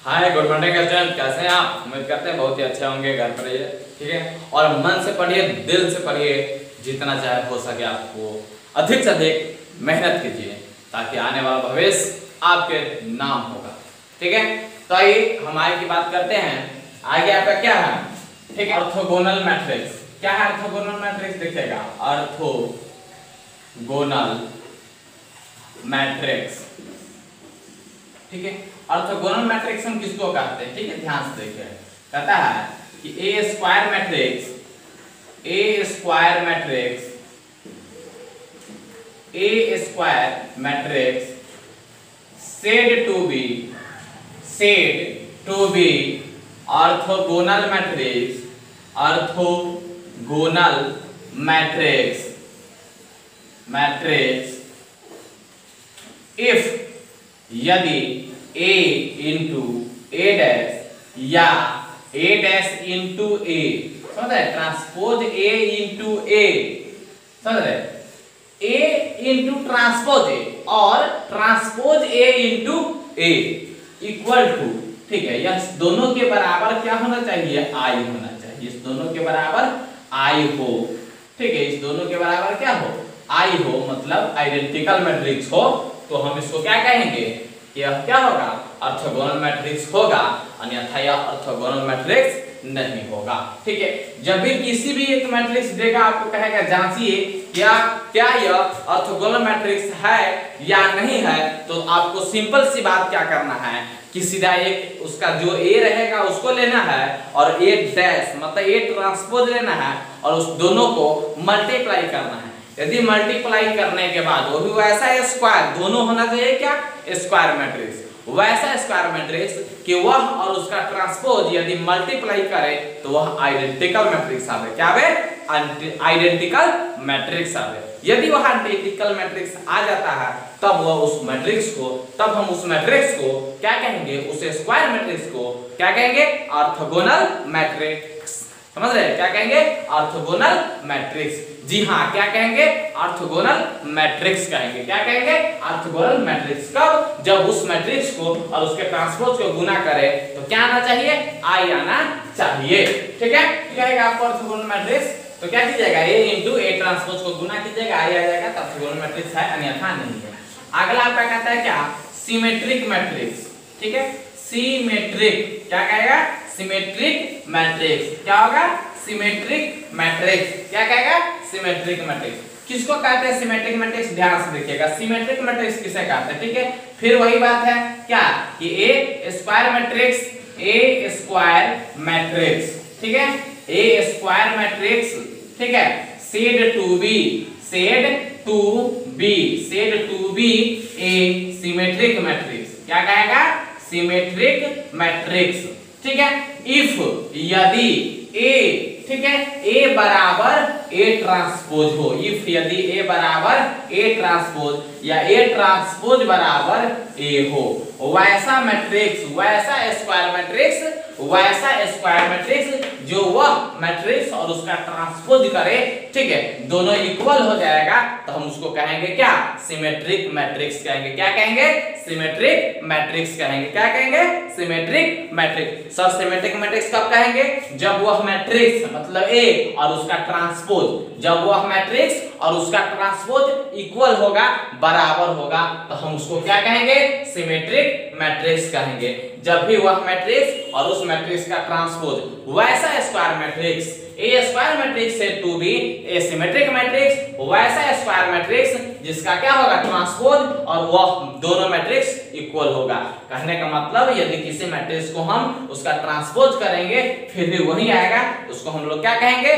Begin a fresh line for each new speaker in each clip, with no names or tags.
Hi good morning student, कैसे हैं आप? उम्मीद करते हैं बहुत ही अच्छे होंगे। घर पर रहिए, ठीक है, और मन से पढ़िए, दिल से पढ़िए, जितना चाहे हो सके आपको अधिक से अधिक मेहनत कीजिए ताकि आने वाला भविष्य आपके नाम होगा। ठीक है, तो आइए हम आगे की बात करते हैं। आगे आपका क्या है? ठीक है, ऑर्थोगोनल मैट्रिक्स। क्या है ऑर्थोगोनल मैट्रिक्स? देखिएगा, ऑर्थोगोनल मैट्रिक्स। ठीक है, ऑर्थोगोनल मैट्रिक्स हम किसको कहते हैं? ठीक है, ध्यान से देखिए। कहता है कि a square matrix said to be orthogonal matrix if यदि a into a dash या a dash into a, समझ रहे? ट्रांसपोज a into a, समझ रहे? a into ट्रांसपोज a और transpose a into a equal to, ठीक है, यह दोनों के बराबर क्या होना चाहिए? I होना चाहिए। इस दोनों के बराबर I हो, ठीक है, इस दोनों के बराबर क्या हो? I हो, मतलब आइडेंटिकल मैट्रिक्स हो। तो हम इसको क्या कहेंगे? यह क्या होगा? ऑर्थोगोनल मैट्रिक्स होगा, अन्यथा यह ऑर्थोगोनल मैट्रिक्स नहीं होगा। ठीक है, जब भी किसी भी एक मैट्रिक्स देगा आपको कहेगा जांचिए क्या यह ऑर्थोगोनल मैट्रिक्स है या नहीं है, तो आपको सिंपल सी बात क्या करना है कि सीधा एक उसका जो ए रहेगा उसको लेना है और ए डैश मतलब ए ट्रांसपोज लेना है और उस दोनों को मल्टीप्लाई करना है। यदि मल्टीप्लाई करने के बाद वो भी वैसा स्क्वायर, दोनों होना चाहिए क्या? स्क्वायर मैट्रिक्स, वैसा स्क्वायर मैट्रिक्स कि वह और उसका ट्रांसपोज यदि मल्टीप्लाई करे तो वह आइडेंटिकल मैट्रिक्स आवे। क्या आवे? आइडेंटिकल मैट्रिक्स आवे। यदि वह आइडेंटिकल मैट्रिक्स आ जाता है तब वह उस मैट्रिक्स को, तब हम उस मैट्रिक्स को क्या कहेंगे? उस स्क्वायर मैट्रिक्स को क्या कहेंगे? Orthogonal matrix. समझ रहे? क्या कहेंगे? Orthogonal matrix. जी हाँ, क्या कहेंगे? ऑर्थोगोनल मैट्रिक्स कहेंगे। क्या कहेंगे? Orthogonal matrix. कब? जब उस मैट्रिक्स को और उसके ट्रांसपोज को गुना करे तो क्या आना चाहिए? आई आना चाहिए। ठीक है, क्या है आपको ऑर्थोगोनल मैट्रिक्स? तो क्या कीजिएगा? a into a ट्रांसपोज को गुना कीजिएगा, आई आ जाएगा, तब ऑर्थोगोनल मैट्रिक्स है, अन्यथा नहीं है। अगला आपका कहता है क्या? Symmetric matrix. ठीक है, सिमेट्रिक, क्या कहेगा? Symmetric matrix. क्या होगा? Symmetric matrix. क्या कहेगा? Symmetric matrix. किसको कहते हैं सिमेट्रिक मैट्रिक्स? ध्यान से देखिएगा, सिमेट्रिक मैट्रिक्स किसे कहते हैं? ठीक है, फिर वही बात है क्या कि ए स्क्वायर मैट्रिक्स, ठीक है, ए स्क्वायर मैट्रिक्स, ठीक है, said to be A symmetric matrix. क्या कहेगा? Symmetric matrix. ठीक है, इफ यदि ए, ठीक है, ए बराबर ए ट्रांसपोज हो, इफ यदि ए बराबर ए ट्रांसपोज या ए ट्रांसपोज बराबर ए हो, वैसा मैट्रिक्स, वैसा स्क्वायर मैट्रिक्स जो वह मैट्रिक्स और उसका ट्रांसपोज करे, ठीक है, दोनों इक्वल हो जाएगा, तो हम उसको कहेंगे क्या? सिमेट्रिक मैट्रिक्स कहेंगे। क्या कहेंगे? सिमेट्रिक मैट्रिक्स कहेंगे। क्या कहेंगे? Symmetric matrix. Sir symmetric matrix कब कहेंगे? जब वह मैट्रिक्स मतलब ए और उसका ट्रांसपोज, जब वह मैट्रिक्स और उसका ट्रांसपोज इक्वल होगा, बराबर होगा, तो हम उसको क्या कहेंगे? सिमेट्रिक मैट्रिक्स कहेंगे। जब भी वह मैट्रिक्स और उस मैट्रिक्स का ट्रांसपोज वैसा स्क्वायर मैट्रिक्स, ए स्क्वायर मैट्रिक्स से to be a symmetric matrix, वैसा स्क्वायर मैट्रिक्स जिसका क्या होगा? ट्रांसपोज और वह दोनों मैट्रिक्स इक्वल होगा। कहने का मतलब यदि किसी मैट्रिक्स को हम उसका ट्रांसपोज करेंगे फिर भी वही आएगा, उसको हम लोग क्या कहेंगे?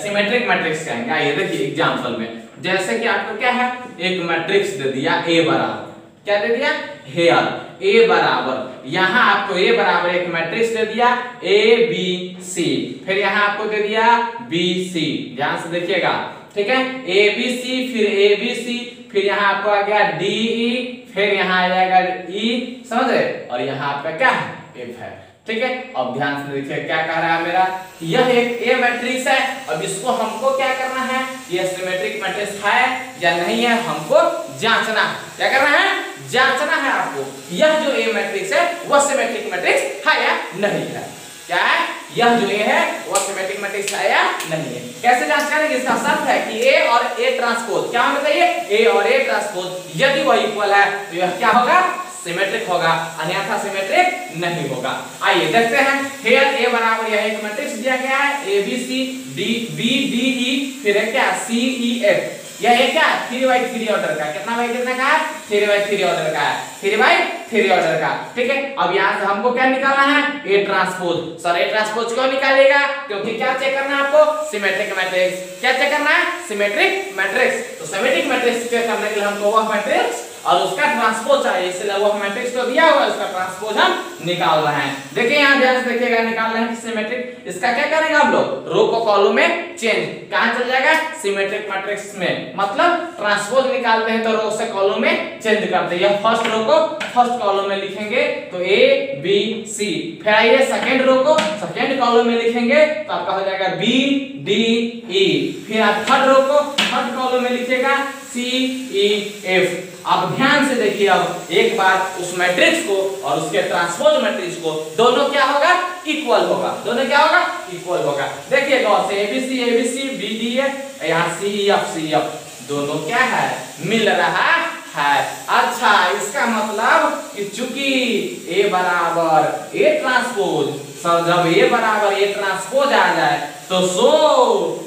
सिमेट्रिक मैट्रिक्स कहेंगे। आइए देखिए एग्जांपल में, जैसे कि आपको क्या है? एक मैट्रिक्स दे दिया ए बराबर, क्या दे दिया? हेयर ए बराबर, यहाँ आपको ए बराबर एक मैट्रिक्स दे दिया ए बी सी, फिर यहाँ आपको दे दिया बी सी। ध्यान से देखिएगा, ठीक है, ए बी सी, फिर ए बी सी, फिर यहाँ आपको आ गया डी ई, फिर यहाँ आ जाएगा ई, समझ रहे? और यहाँ आपका क्या है? एफ है। ठीक है, अब ध्यान से देखिए क्या कह रहा है मेरा, यह एक ए मैट्रिक्स है। अब इसको हमको क्या करना है? यह सिमेट्रिक मैट्रिक्स है या नहीं है हमको जांचना है। क्या करना है? जांचना है आपको यह जो ए मैट्रिक्स है वह सिमेट्रिक मैट्रिक्स है या नहीं है। क्या है, यह जो ए है वह सिमेट्रिक मैट्रिक्स है या नहीं है। कैसे जांच करेंगे, इसका शर्त है कि ए और ए ट्रांसपोज, क्या होना चाहिए, ए और ए ट्रांसपोज यदि वह इक्वल है तो यह क्या होगा, सिमेट्रिक होगा, अन्यथा सिमेट्रिक नहीं होगा। आइए देखते हैं, हियर ए बराबर यह एक मैट्रिक्स दिया गया है A B C D B D E, फिर है क्या सी ई एफ, यह है क्या 3/3 ऑर्डर का, कितना बाई कितना का है 3/3 ऑर्डर का है, 3/3 ऑर्डर का। ठीक है, अब यहां से हमको क्या निकालना है, A transpose. Sir A transpose क्यों निकालेगा, क्योंकि क्या चेक करना है आपको, सिमेट्रिक मैट्रिक्स। क्या चेक करना है, सिमेट्रिक मैट्रिक्स। तो सिमेट्रिक मैट्रिक्स चेक करने के लिए हमको वह मैट्रिक्स और उसका ट्रांसपोज चाहिए, इसलिए वह मैट्रिक्स तो दिया हुआ है, उसका ट्रांसपोज हम निकाल रहे हैं। देखिए यहां ध्यान से देखिएगा, निकाल रहे हैं सिमेट्रिक, इसका क्या करेंगे हम लोग, रो को कॉलम में चेंज, कहां चल जाएगा, सिमेट्रिक मैट्रिक्स में, मतलब ट्रांसपोज निकालते हैं तो रो से कॉलम में चेंज करते हैं। फर्स्ट रो को फर्स्ट कॉलम में लिखेंगे तो ए बी सी, फिर आइए सेकंड रो को सेकंड कॉलम में लिखेंगे तो आपका हो जाएगा बी डी ई, फिर आप थर्ड रो को थर्ड कॉलम में लिखिएगा सी ई एफ। अब ध्यान से देखिए, अब एक बार उस मैट्रिक्स को और उसके ट्रांसपोज मैट्रिक्स को दोनों क्या होगा, इक्वल होगा, दोनों क्या होगा, इक्वल होगा। देखिए गौर से एबीसी बी डी है, यहाँ सी एफ दोनों क्या है, मिल रहा है। अच्छा, इसका मतलब कि चूंकि ए बराबर ए ट्रांसपोज, सर जब ए बराबर ए ट्रांसपोज आ जाए तो सो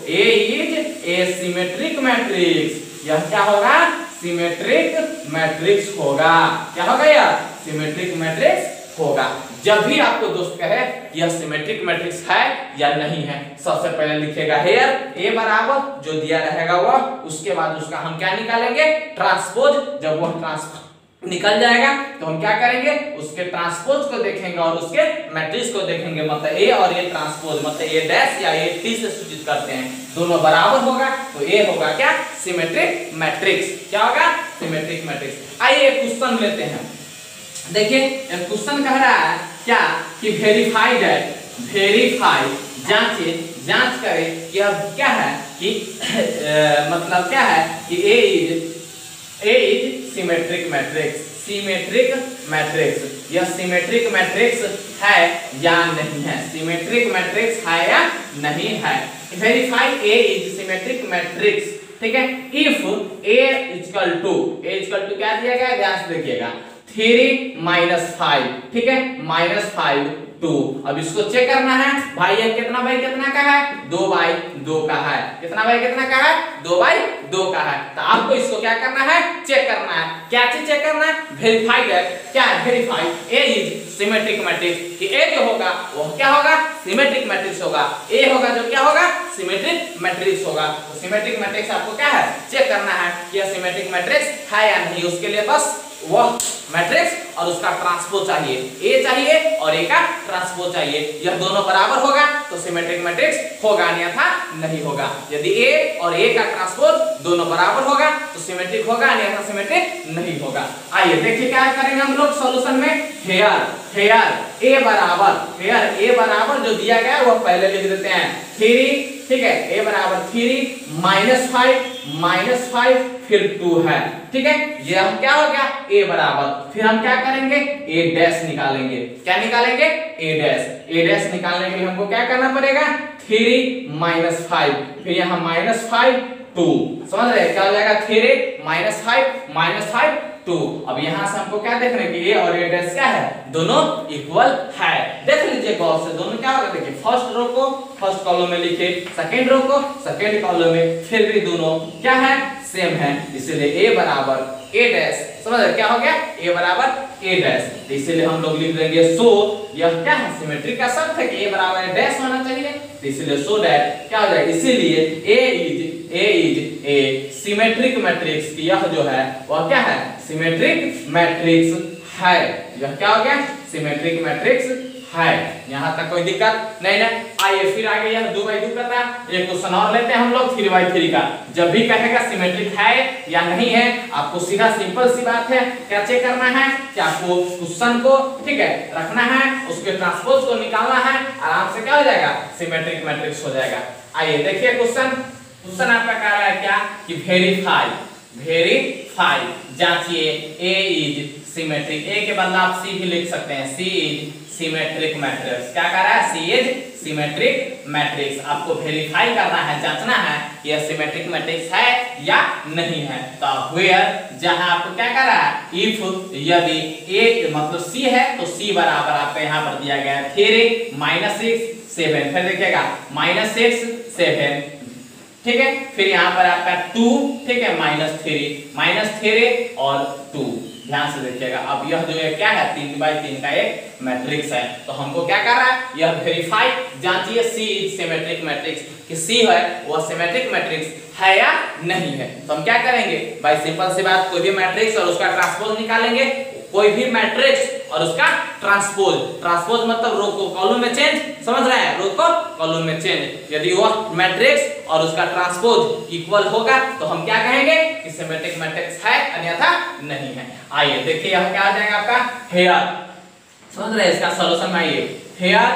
ए इज ए सिमेट्रिक मैट्रिक्स, यह क्या होगा, सिमेट्रिक मैट्रिक्स होगा। क्या होगा यह, सिमेट्रिक मैट्रिक्स होगा। जब भी आपको दोस्त कहे यह सिमेट्रिक मैट्रिक्स है या नहीं है, सबसे पहले लिखेगा हेयर ए बराबर जो दिया रहेगा वह, उसके बाद उसका हम क्या निकालेंगे, ट्रांसपोज। जब वह ट्रांसपोज निकल जाएगा तो हम क्या करेंगे, उसके ट्रांसपोज को देखेंगे और उसके मैट्रिक्स को देखेंगे, मतलब ए और ए ट्रांसपोज, मतलब ए डैश या ए टी से सूचित करते हैं, दोनों बराबर होगा तो ए होगा क्या, सिमेट्रिक मैट्रिक्स। क्या होगा, सिमेट्रिक मैट्रिक्स। आइए एक क्वेश्चन लेते हैं। देखिए एक क्वेश्चन कह रहा है क्या कि वेरीफाई दैट, वेरीफाई जांचे, जांच करें कि अब क्या है कि मतलब क्या है कि A is symmetric matrix, symmetric matrix, यह सिमेट्रिक मैट्रिक्स है या नहीं है, सिमेट्रिक मैट्रिक्स है या नहीं है। Verify A is symmetric matrix. ठीक है, इफ ए इक्वल टू क्या दिया गया है, ध्यान से देखिएगा, 3 - 5, ठीक है, -5 2। अब इसको चेक करना है भाई, ये कितना बाई कितना का है, 2/2 का है, कितना बाई कितना का है, 2/2 का है। तो आपको इसको क्या करना है, चेक करना है। क्या चीज चेक करना है, वेरीफाई है, क्या है, verify A is symmetric matrix, कि ए जो होगा वो क्या होगा, सिमेट्रिक मैट्रिक्स होगा, ए होगा जो क्या होगा, सिमेट्रिक मैट्रिक्स होगा। तो सिमेट्रिक मैट्रिक्स आपको क्या है, चेक करना है कि यह सिमेट्रिक मैट्रिक्स है या नहीं। उसके लिए बस वह मैट्रिक्स और उसका ट्रांसपोज चाहिए, ए चाहिए और ए का ट्रांसपोज चाहिए, यह दोनों बराबर होगा तो सिमेट्रिक मैट्रिक्स होगा, अन्यथा नहीं होगा। यदि ए और ए का ट्रांसपोज दोनों बराबर होगा तो सिमेट्रिक होगा, अन्यथा सिमेट्रिक नहीं होगा। आइए देखिए क्या करेंगे हम लोग सॉल्यूशन में, हेयर ए बराबर जो दिया गया है वह पहले लिख देते हैं 3, ठीक है, ए बराबर 3 -5 फिर 2 है, ठीक है, ये हम क्या हो गया, ए बराबर, फिर हम क्या करेंगे, ए डैश निकालेंगे। क्या निकालेंगे, ए डैश निकालने के लिए हमको क्या करना पड़ेगा, 3 - 5, फिर यहाँ -5 2, समझ रहे, क्या हो जाएगा, 3 - 5 2। अब यहाँ से हमको क्या देखना है कि ए और ए डैश क्या है, दोनों इक्वल है। देख लीजिए गौर से, दोनों क्या होगा, देखिए फर्स्ट रो को फर्स्ट कॉलम में लिखे, सेकंड रो को सेकंड कॉलम में, फिर भी दोनों क्या है, सेम है, इसलिए ए बराबर ए डैश, समझ रहे क्या हो गया, ए बराबर ए डैश। तो इसलिए हम लोग लिख देंगे सो, यह क्या है, सिमेट्री का शर्त है कि ए बराबर ए डैश होना चाहिए, तो इसलिए सो दैट क्या हो जाएगा, इसीलिए ए इज ए सिमेट्रिक मैट्रिक्स, यह जो है वह क्या है, सिमेट्रिक मैट्रिक्स है। यह क्या हो गया, सिमेट्रिक मैट्रिक्स है। यहाँ तक कोई दिक्कत नहीं ना। आइए फिर आगे यह 2/2 का था, एक क्वेश्चन और लेते हैं हम लोग 3/3 का। जब भी कहेगा सिमेट्रिक है या नहीं है, आपको सीधा सिंपल सी बात है, क्या चेक करना है कि आपको क्वेश्चन को, ठीक है, रखना है, उसके ट्रांसपोज को निकालना है, आराम से क्या हो जाएगा, सिमेट्रिक मैट्रिक्स हो जाएगा। आइए देखिए क्वेश्चन आपका कह रहा है क्या कि वेरीफाई, जांचिए ए इज सिमेट्रिक। ए के बदला आप सी भी लिख सकते हैं, सी इज सिमेट्रिक मैट्रिक्स। क्या कह रहा है? सी इज सिमेट्रिक मैट्रिक्स। आपको वेरीफाई करना है, जांचना है कि यह सिमेट्रिक मैट्रिक्स है या नहीं है। तो वेयर, जहां आपको क्या कर रहा है, इफ यदि ए मतलब सी है तो सी बराबर आपका यहाँ पर दिया गया है 3 -6 7। फिर देखिएगा -6 7, ठीक है। फिर यहाँ पर आपका 2, ठीक है, -3 और 2। ध्यान से देखिएगा। अब यह जो है क्या है, 3x3 का एक मैट्रिक्स है। तो हमको क्या कर रहा है, यह वेरीफाई, जांचिए सी इज सिमेट्रिक मैट्रिक्स, कि सी है वह सिमेट्रिक मैट्रिक्स है या नहीं है। तो हम क्या करेंगे भाई, सिंपल सी बात, कोई भी मैट्रिक्स और उसका ट्रांसपोज निकालेंगे। कोई भी मैट्रिक्स और उसका ट्रांसपोज, ट्रांसपोज मतलब रो को कॉलम में चेंज, समझ रहे हैं, रो को कॉलम में चेंज। यदि वह मैट्रिक्स और उसका ट्रांसपोज इक्वल होगा तो हम क्या कहेंगे कि सिमेट्रिक मैट्रिक्स है, अन्यथा नहीं है। आइए देखिए यहाँ क्या आ जाएगा आपका हेयर, समझ रहे हैं, इसका सॉल्यूशन में आइए। हेयर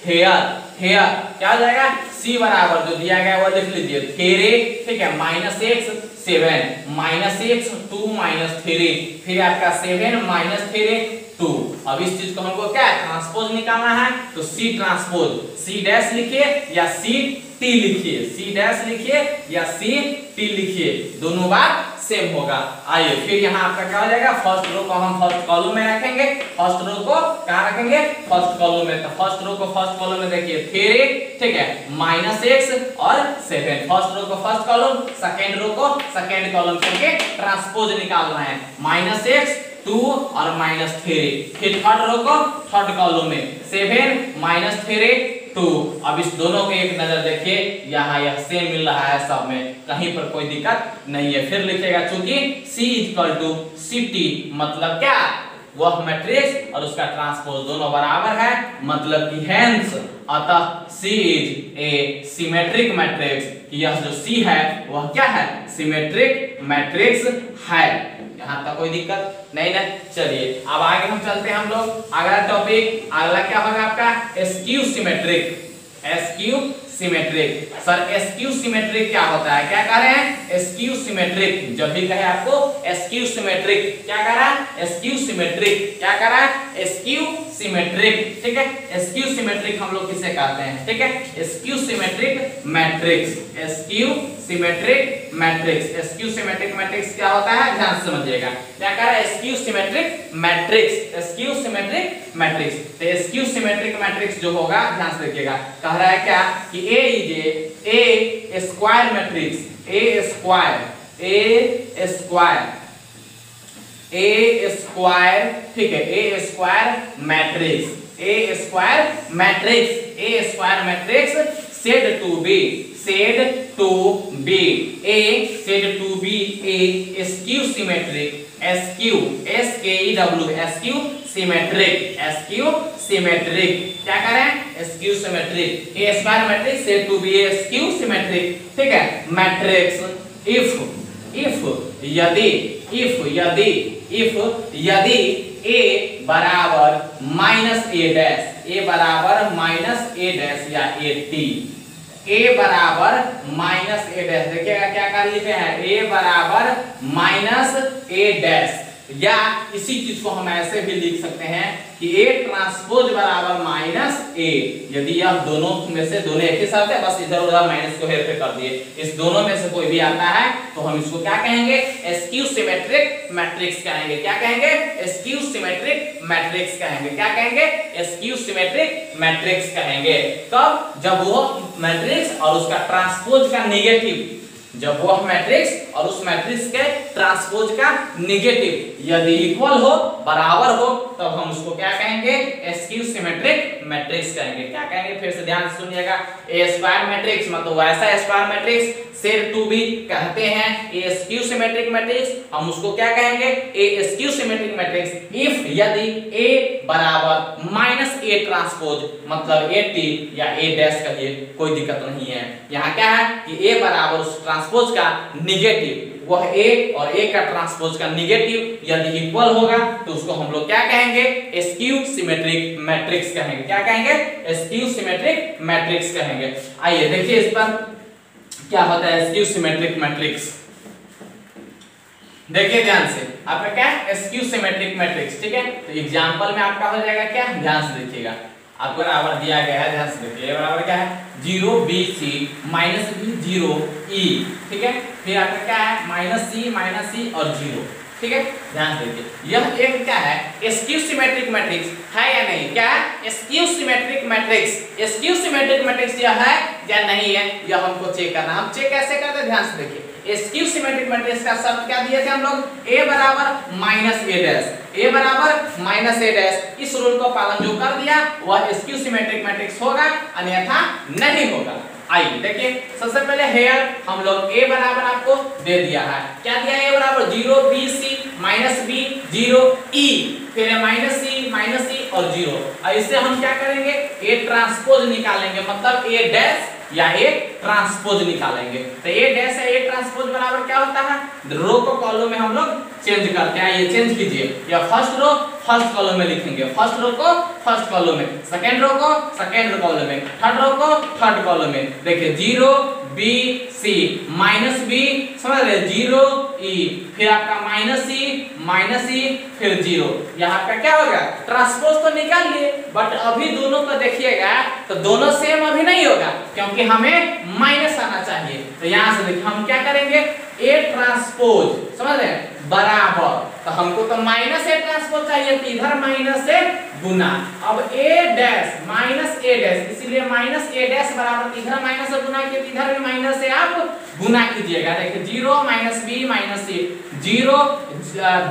हेयर हेयर क्या हो जाएगा, सी बराबर जो दिया गया वो लिख लीजिए 3, ठीक है, -6 7 -6 2 -3, फिर आपका 7 -3 2। अब इस चीज को हमको क्या है, ट्रांसपोज निकालना है। तो सी ट्रांसपोज, सी डैश लिखिए या सी टी लिखिए, सी डैश लिखिए या सी टी लिखिए, दोनों बात सेम होगा। आइए फिर यहाँ आपका क्या हो जाएगा, फर्स्ट रो को हम फर्स्ट कॉलम में रखेंगे, फर्स्ट रो को कहाँ रखेंगे, फर्स्ट कॉलम में। तो फर्स्ट रो को फर्स्ट कॉलम में देखिए 3, ठीक है, -6 और 7। फर्स्ट रो को फर्स्ट कॉलम, सेकंड रो को सेकंड कॉलम करके ट्रांसपोज निकाल रहे हैं, -6 2 और -3। फिर थर्ड रो को थर्ड कॉलम में 7 -3 2। अब इस दोनों को एक नजर देखिए, यहाँ यह सेम मिल रहा है सब में, कहीं पर कोई दिक्कत नहीं है। फिर लिखेगा चूंकि C = CT, मतलब क्या, वह मैट्रिक्स और उसका ट्रांसपोज दोनों बराबर है, मतलब कि हेंस, अतः C is a symmetric matrix. यह जो C है वह क्या है, सिमेट्रिक मैट्रिक्स है। यहाँ तक कोई दिक्कत नहीं ना। चलिए अब आगे हम चलते हैं, हम लोग अगला टॉपिक, अगला क्या होगा आपका, skew symmetric. Skew symmetric, sir skew symmetric क्या होता है, क्या कह रहे हैं, स्क्यू सिमेट्रिक। जब भी कहे आपको स्क्यू सिमेट्रिक, क्या कह रहा है, स्क्यू सिमेट्रिक, क्या कह रहा है, स्क्यू सिमेट्रिक, ठीक है। स्क्यू सिमेट्रिक हम लोग किसे कहते हैं, ठीक है, skew symmetric matrix, skew symmetric matrix. Skew symmetric matrix क्या होता है, ध्यान से समझिएगा। क्या कह रहा है, skew symmetric matrix, skew symmetric matrix. तो स्क्यू सिमेट्रिक मैट्रिक्स जो होगा, ध्यान से देखिएगा, कह रहा है क्या कि A is a square matrix, A square ठीक है, a square matrix, A square matrix said to be a skew symmetric, symmetric, क्या कर रहे हैं, skew symmetric, a square matrix said to be a skew symmetric, ठीक है, matrix यदि a बराबर -a डैश, a बराबर -a डैश या a बराबर -a डैश, देखिएगा क्या कर लिखे हैं, a बराबर -a डैश, या इसी चीज को हम ऐसे भी लिख सकते हैं कि A ट्रांसपोज बराबर -A। यदि यह दोनों में से दोनों एक ही साथ है, बस इधर उधर माइनस को हेरफेर कर दिए, इस दोनों में से कोई भी आता है तो हम इसको क्या कहेंगे, स्क्यू सिमेट्रिक मैट्रिक्स कहेंगे। क्या कहेंगे, स्क्यू सिमेट्रिक मैट्रिक्स कहेंगे। क्या कहेंगे, स्क्यू सिमेट्रिक मैट्रिक्स कहेंगे। कब, जब वो मैट्रिक्स और उसका ट्रांसपोज का नेगेटिव, जब वह मैट्रिक्स और उस मैट्रिक्स के ट्रांसपोज का नेगेटिव यदि इक्वल हो, बराबर हो, तब हम उसको क्या कहेंगे, स्क्यू सिमेट्रिक मैट्रिक्स कहेंगे। क्या कहेंगे, फिर से ध्यान से सुनिएगा, ए स्क्वायर मैट्रिक्स मतलब वैसा square matrix said to be कहते हैं ए स्क्यू सिमेट्रिक मैट्रिक्स, हम उसको क्या कहेंगे, ए स्क्यू सिमेट्रिक मैट्रिक्स इफ यदि ए बराबर -a ट्रांसपोज मतलब a t या a डैश कहिए, कोई दिक्कत नहीं है। यहाँ क्या है कि a बराबर उस ट्रांसपोज का नेगेटिव, वह a और a का ट्रांसपोज का नेगेटिव यदि इक्वल होगा तो उसको हम लोग क्या कहेंगे, स्क्यू सिमेट्रिक मैट्रिक्स कहेंगे। क्या कहेंगे, स्क्यू सिमेट्रिक मैट्रिक्स कहेंगे। आइए देखिए इस पर क्या होता है स्क्यू सिमेट्रिक मैट्रिक्स। देखिए ध्यान से, आपका क्या है स्क्यू सिमेट्रिक मैट्रिक्स, ठीक है। तो एग्जांपल में आपका हो जाएगा क्या, ध्यान से देखिएगा, आपको बराबर दिया गया है, ध्यान से देखिए, बराबर क्या है 0bc माइनस b 0e, ठीक है। फिर आपका क्या है माइनस c और 0, ठीक है। ध्यान से देखिए, यह एक क्या है स्क्यू सिमेट्रिक मैट्रिक्स है या नहीं, क्या है skew symmetric matrix, skew symmetric matrix यह है या नहीं है, यह हमको चेक करना। हम चेक कैसे करते हैं, ध्यान से देखिए, स्क्यू सिमेट्रिक मैट्रिक्स का शर्त क्या दिए थे हम लोग, a बराबर माइनस a डैश, a बराबर माइनस a डैश, इस रूल को पालन जो कर दिया वह स्क्यू सिमेट्रिक मैट्रिक्स होगा, अन्यथा नहीं होगा। आइए देखिए, सबसे पहले हेयर हम लोग a बराबर आपको दे दिया है, क्या दिया है a बराबर 0bc माइनस b 0e, फिर माइनस c और 0। अब इससे हम क्या करेंगे, a ट्रांसपोज निकालेंगे, मतलब a डैश या a ट्रांसपोज निकालेंगे। तो a डैश या a ट्रांसपोज बराबर क्या होता है, रो को कॉलम में हम लोग चेंज करते हैं, ये चेंज कीजिए, या फर्स्ट रो फर्स्ट कॉलम में लिखेंगे, फर्स्ट रो को फर्स्ट कॉलम में, सेकंड रो को सेकंड कॉलम में, थर्ड रो को थर्ड कॉलम में। देखिए 0bc माइनस b, समझ रहे 0e, फिर आपका माइनस e फिर 0, यहाँ का क्या होगा ट्रांसपोज तो निकाल लिए, बट अभी दोनों को देखिएगा तो दोनों सेम अभी नहीं होगा, क्योंकि हमें माइनस आना चाहिए। तो यहाँ से देखिए हम क्या करेंगे, a ट्रांसपोज, समझ रहे हैं, बराबर, तो हमको तो माइनस a ट्रांसपोज चाहिए, तो इधर माइनस से गुना, अब a dash minus a dash, इसीलिए माइनस a डैश बराबर, इधर माइनस से गुना किया, इधर भी माइनस से आप गुना कीजिएगा। देखिए 0 minus b minus c, 0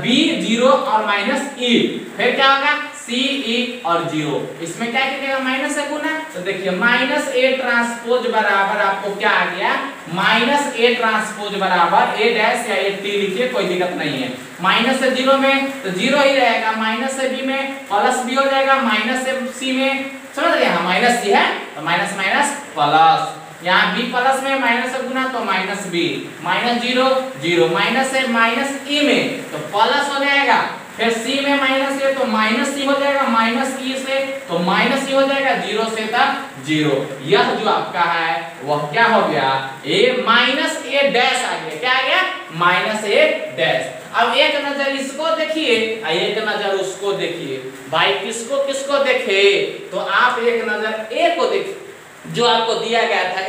b 0 और माइनस e, फिर क्या होगा c e और 0, इसमें क्या कीजिएगा माइनस से गुना। तो देखिए माइनस a ट्रांसपोज बराबर आपको क्या आ गया, माइनस a ट्रांसपोज बराबर a डैश या a t लिखिए, कोई दिक्कत नहीं है। माइनस से 0 में तो 0 ही रहेगा, माइनस से b में प्लस b हो जाएगा, माइनस से c में, समझ रहे हैं, माइनस c है तो माइनस माइनस प्लस, यहाँ b प्लस में माइनस से गुना तो माइनस b, माइनस 0 0, माइनस से माइनस e में तो प्लस हो जाएगा, फिर c में माइनस है तो माइनस c हो जाएगा, माइनस e से तो माइनस e हो जाएगा, 0 से तक 0। यह जो आपका है वह क्या हो गया, a माइनस a डैश आ गया, क्या आ गया माइनस a डैश। अब एक नजर इसको देखिए, एक नजर उसको देखिए, भाई किसको किसको देखे, तो आप एक नजर a को देखिए जो आपको दिया गया था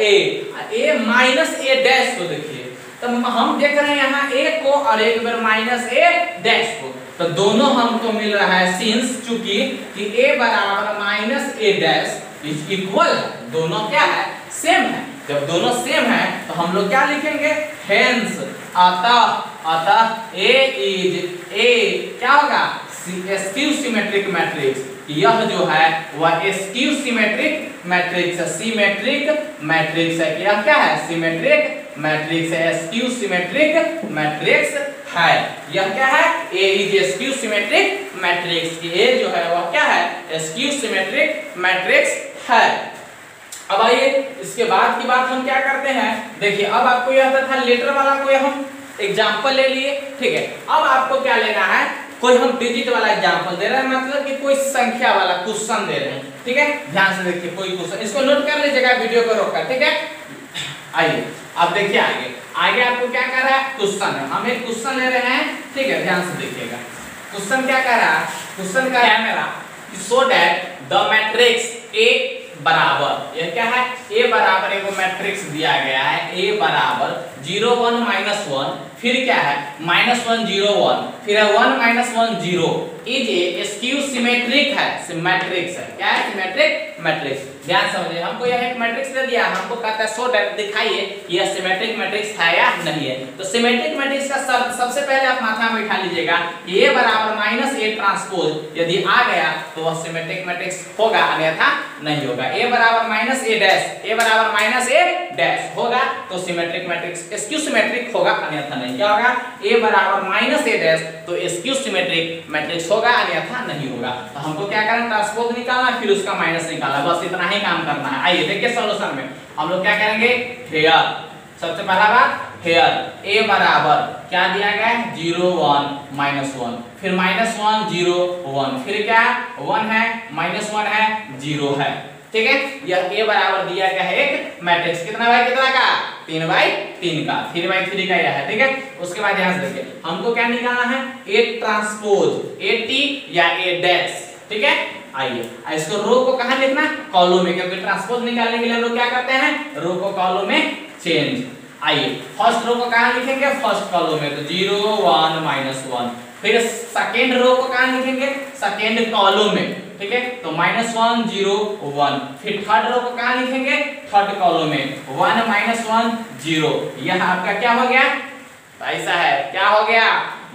a माइनस a डैश को देखिए, तो हम देख रहे हैं यहाँ a को और एक बार माइनस a डैश को, तो दोनों हमको मिल रहा है सिंस चूंकि कि a बराबर minus a dash is equal, दोनों क्या है सेम है। जब दोनों सेम है तो हम लोग क्या लिखेंगे, हेंस, अतः a इज a क्या होगा स्क्यू सिमेट्रिक मैट्रिक्स, यह जो है वह स्क्यू सिमेट्रिक मैट्रिक्स है, सिमेट्रिक मैट्रिक्स है, यह क्या है सिमेट्रिक मैट्रिक्स है, स्क्यू सिमेट्रिक मैट्रिक्स है। यह क्या है a is skew symmetric matrix, a जो है वह क्या है स्क्यू सिमेट्रिक मैट्रिक्स है। अब आइए इसके बाद की बात हम क्या करते हैं, देखिए अब आपको यह था लेटर वाला कोई हम एग्जांपल ले लिए, ठीक है। अब आपको क्या लेना है, कोई हम डिजिट वाला एग्जांपल दे रहे हैं, मतलब कि कोई संख्या वाला क्वेश्चन दे रहे हैं, ठीक है। ध्यान से देखिए कोई क्वेश्चन, इसको नोट कर लीजिएगा वीडियो को रोककर, ठीक है। आइए अब देखिए आगे आपको क्या कर रहा है, क्वेश्चन है, हम एक क्वेश्चन ले रहे हैं, ठीक है। ध्यान से देखिएगा क्वेश्चन क्या कर रहा है, क्वेश्चन का है मेरा so that the matrix A बराबर, यह क्या है a बराबर एगो मैट्रिक्स दिया गया है, a बराबर 0 1 माइनस 1, फिर क्या है माइनस 1 0 1, फिर है 1 minus 1 0, is a skew symmetric है, मैट्रिक्स है, क्या है सिमेट्रिक मैट्रिक्स। ध्यान समझिए, हमको यह एक मैट्रिक्स दे दिया, हमको कहता है सो दैट दिखाइए यह सिमेट्रिक मैट्रिक्स है या नहीं है। तो सिमेट्रिक मैट्रिक्स का सबसे पहले आप माथा में बिठा लीजिएगा कि a बराबर माइनस a ट्रांसपोज यदि आ गया तो वह सिमेट्रिक मैट्रिक्स होगा, अन्यथा नहीं होगा। a बराबर माइनस a डैश, a बराबर माइनस a डैश होगा तो सिमेट्रिक मैट्रिक्स स्क्यू सिमेट्रिक होगा, अन्यथा नहीं। क्या होगा a बराबर माइनस a डैश तो स्क्यू सिमेट्रिक मैट्रिक्स होगा, अन्यथा नहीं होगा। तो हमको क्या करना, ट्रांसपोज निकालना, फिर उसका माइनस निकालना, बस इतना ही काम करना है। आइए देखिए सॉल्यूशन में हम लोग क्या करेंगे, हेयर, सबसे पहला बात हेयर a बराबर क्या दिया गया है 0 1 माइनस 1, फिर माइनस 1 0 1, फिर क्या 1 है माइनस 1 है 0 है, ठीक है। यह a बराबर दिया गया है एक मैट्रिक्स, कितना भाई कितना का 3/3 का, 3/3 का यह है, ठीक है। उसके बाद यहाँ से देखिए हमको क्या निकालना है, ए ट्रांसपोज ए टी या ए डैश, ठीक है। आइए इसको रो को कहाँ लिखना, कॉलम में, क्योंकि ट्रांसपोज निकालने के लिए हम लोग क्या करते हैं, रो को कॉलम में चेंज। आइए फर्स्ट रो को कहाँ लिखेंगे, फर्स्ट कॉलम में, तो 0 1 -1। फिर सेकेंड रो को कहाँ लिखेंगे, सेकेंड कॉलम में, ठीक है। तो -1 0 1। फिर थर्ड रो को कहाँ लिखेंगे, थर्ड कॉलम में, 1 -1 0। यह आपका क्या हो गया, ऐसा है, क्या हो गया,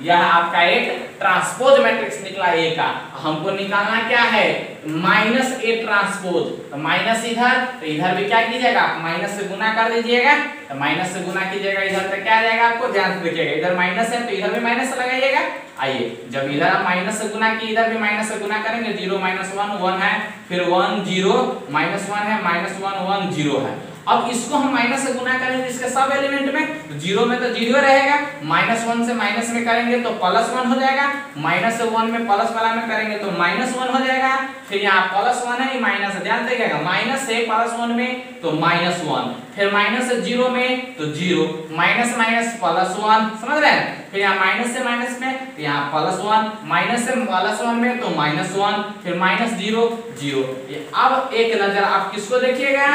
यह आपका एक ट्रांसपोज मैट्रिक्स निकला ए का। हमको निकालना क्या है, -a ट्रांसपोज। तो माइनस इधर, तो इधर भी क्या कीजिएगा, माइनस से गुना कर दीजिएगा। तो माइनस से गुना कीजिएगा, इधर तक क्या आ जाएगा, आपको ध्यान से देखिएगा, इधर माइनस है तो इधर भी माइनस लगाइएगा। आइए जब इधर हम माइनस से गुना की, इधर भी माइनस से गुना करेंगे, 0 -1 1 है, फिर 1 0 -1 है, -1 1 0 है। अब इसको हम माइनस से गुना करेंगे इसके सब एलिमेंट में, तो 0 में तो 0 रहेगा, -1 से माइनस में करेंगे तो +1 हो जाएगा, माइनस से 1 में प्लस वाला में करेंगे तो -1 हो जाएगा। फिर यहाँ +1 है, माइनस है, ध्यान देखिएगा, माइनस से +1 में तो -1, फिर माइनस से 0 में तो 0, माइनस माइनस +1, समझ रहे हैं। फिर यहाँ माइनस से माइनस में, तो यहाँ +1, माइनस से +1 में तो -1, फिर -0 0। ये अब एक नजर आप किसको देखिएगा,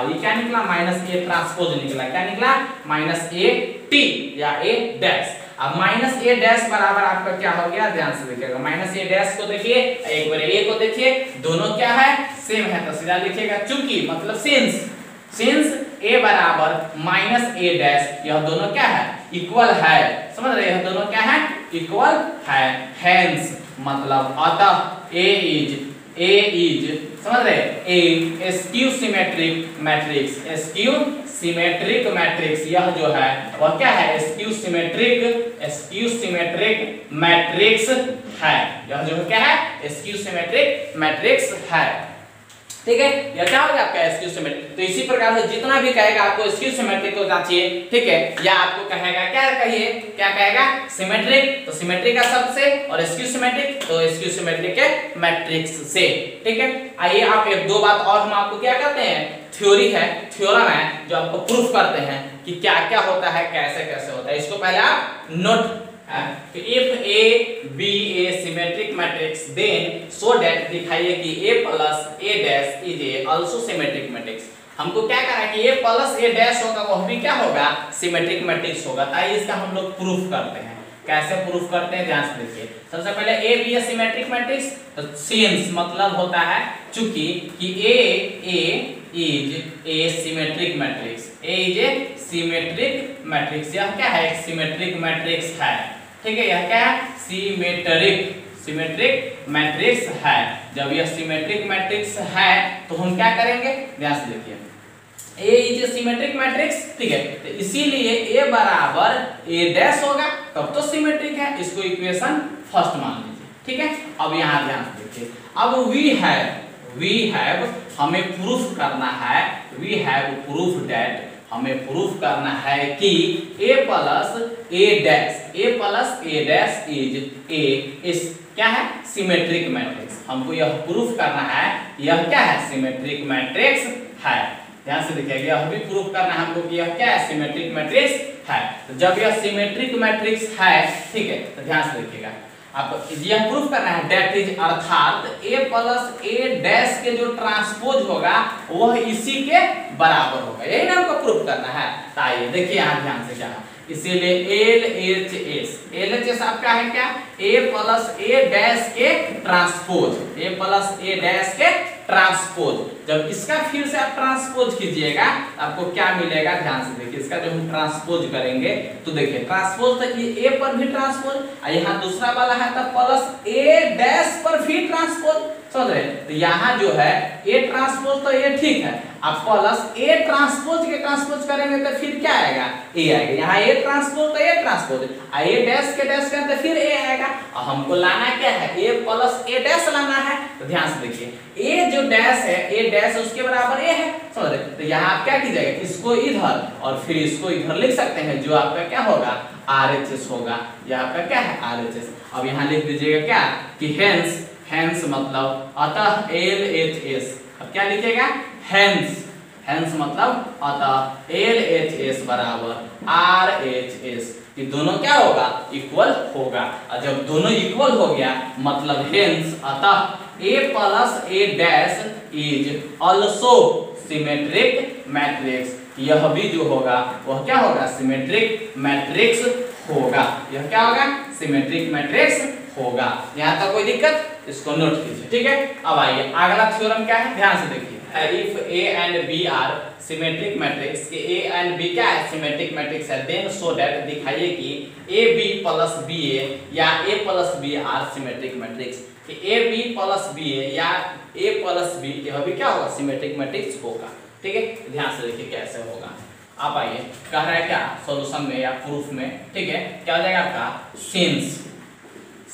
ये क्या निकला, -a ट्रांसपोज निकला, क्या निकला, -a t या a डैश। अब -a डैश बराबर आपका क्या हो गया, ध्यान से देखिएगा, -a डैश को देखिए, एक बार a को देखिए, दोनों क्या है, सेम है, तो सीधा लिखिएगा चूंकि, मतलब सिंस a बराबर -a डैश, यह दोनों क्या है, इक्वल है, समझ रहे, यह दोनों क्या है, इक्वल है। हेंस मतलब अतः a इज समझ रहे, a skew symmetric matrix, skew symmetric matrix, यह जो है वह क्या है, स्क्यू सिमेट्रिक मैट्रिक्स है, यह जो क्या है, स्क्यू सिमेट्रिक मैट्रिक्स है, ठीक है। यह क्या हो गया आपका स्क्यू सिमेट्रिक। तो इसी प्रकार से जितना भी कहेगा आपको स्क्यू सिमेट्रिक को जांचिए, ठीक है, या आपको कहेगा, क्या कहिए, क्या कहेगा, सिमेट्रिक, तो सिमेट्रिक का शब्द से, और स्क्यू सिमेट्रिक तो स्क्यू सिमेट्रिक के मैट्रिक्स से, ठीक है। आइए आप एक दो बात और हम आपको क्या करते हैं, थ्योरी है, थ्योरम है, जो आपको प्रूफ करते हैं कि क्या क्या होता है, कैसे कैसे होता है। इसको पहले आप note, if a be a symmetric matrix then so that दिखाइए कि a plus a dash is a also symmetric matrix। हमको क्या करना है कि a plus a dash होगा, वह भी क्या होगा, सिमेट्रिक मैट्रिक्स होगा। ताकि इसका हम लोग प्रूफ करते हैं, कैसे प्रूफ करते हैं, ध्यान से देखिए। सबसे पहले a be a symmetric matrix, तो since मतलब होता है चूंकि कि a is a symmetric matrix, a is a symmetric matrix, यह क्या है, एक सिमेट्रिक मैट्रिक्स है, ठीक है। यह क्या है, सिमेट्रिक मैट्रिक्स है। जब यह सिमेट्रिक मैट्रिक्स है तो हम क्या करेंगे, ध्यान से देखिए, A is A symmetric matrix, ठीक है, तो इसीलिए A बराबर A डैश होगा, तब तो सिमेट्रिक है। इसको इक्वेशन फर्स्ट मान लीजिए, ठीक है। अब यहाँ ध्यान से देखिए, अब वी हैव हमें प्रूफ करना है, वी हैव प्रूफ दैट, हमें प्रूफ करना है कि a plus a dash is क्या है, सिमेट्रिक मैट्रिक्स। हमको यह प्रूफ करना है, यह क्या है, सिमेट्रिक मैट्रिक्स है। ध्यान से देखिए, यह भी प्रूफ करना है हमको कि यह क्या है, सिमेट्रिक मैट्रिक्स है। तो जब यह सिमेट्रिक मैट्रिक्स है, ठीक है, तो ध्यान से देखिएगा, आपको यह प्रूफ करना है दैट इज, अर्थात a प्लस a डैश के जो ट्रांसपोज होगा वह इसी के बराबर होगा, यही ना हमको प्रूफ करना है। तो आइए देखिए यहाँ ध्यान से क्या है, इसीलिए LHS आपका है क्या, a प्लस a डैश के transpose, a plus a dash के ट्रांसपोज। जब इसका फिर से आप ट्रांसपोज कीजिएगा आपको क्या मिलेगा, ध्यान से देखिए, इसका जो हम ट्रांसपोज करेंगे तो देखिए ट्रांसपोज तो ये a पर भी ट्रांसपोज, यहाँ दूसरा वाला है तो प्लस a डैश पर भी ट्रांसपोज, समझ रहे। तो यहाँ जो है a ट्रांसपोज तो ये ठीक है, अब प्लस a ट्रांसपोज के ट्रांसपोज करेंगे तो फिर क्या आएगा, a आएगा। यहाँ a ट्रांसपोज तो a ट्रांसपोज, a डैश के डैश करें तो फिर a आएगा। और हमको लाना क्या है, a प्लस a डैश लाना है। तो ध्यान से देखिए, a जो डैश है, a डैश उसके बराबर a है, समझ रहे। तो यहाँ आप क्या कीजिएगा, इसको इधर और फिर इसको इधर लिख सकते हैं, जो आपका क्या होगा, RHS होगा, यह आपका क्या है, RHS। अब यहाँ लिख दीजिएगा क्या कि हेंस मतलब अतः LHS। अब क्या लिखिएगा, हेंस हेंस मतलब अतः LHS बराबर RHS, ये दोनों क्या होगा, इक्वल होगा। और जब दोनों इक्वल हो गया मतलब हेंस अतः A plus A dash is also symmetric matrix, यह भी जो होगा वह क्या होगा, सिमेट्रिक मैट्रिक्स होगा। यह क्या होगा, सिमेट्रिक मैट्रिक्स होगा। यहाँ तक कोई दिक्कत, इसको नोट कीजिए, ठीक है। अब आइए अगला थ्योरम क्या है, ध्यान से देखिए। If A and B are symmetric matrix, के A and B क्या है, सिमेट्रिक मैट्रिक्स है, देन सो दैट दिखाइए कि AB प्लस BA या A plus B are symmetric matrix, कि AB प्लस BA या A प्लस B यह भी क्या होगा, सिमेट्रिक मैट्रिक्स होगा, ठीक है। ध्यान से देखिए कैसे होगा। आप आइए, कह रहा है क्या सॉल्यूशन में या प्रूफ में, ठीक है। क्या हो जाएगा आपका, सिंस,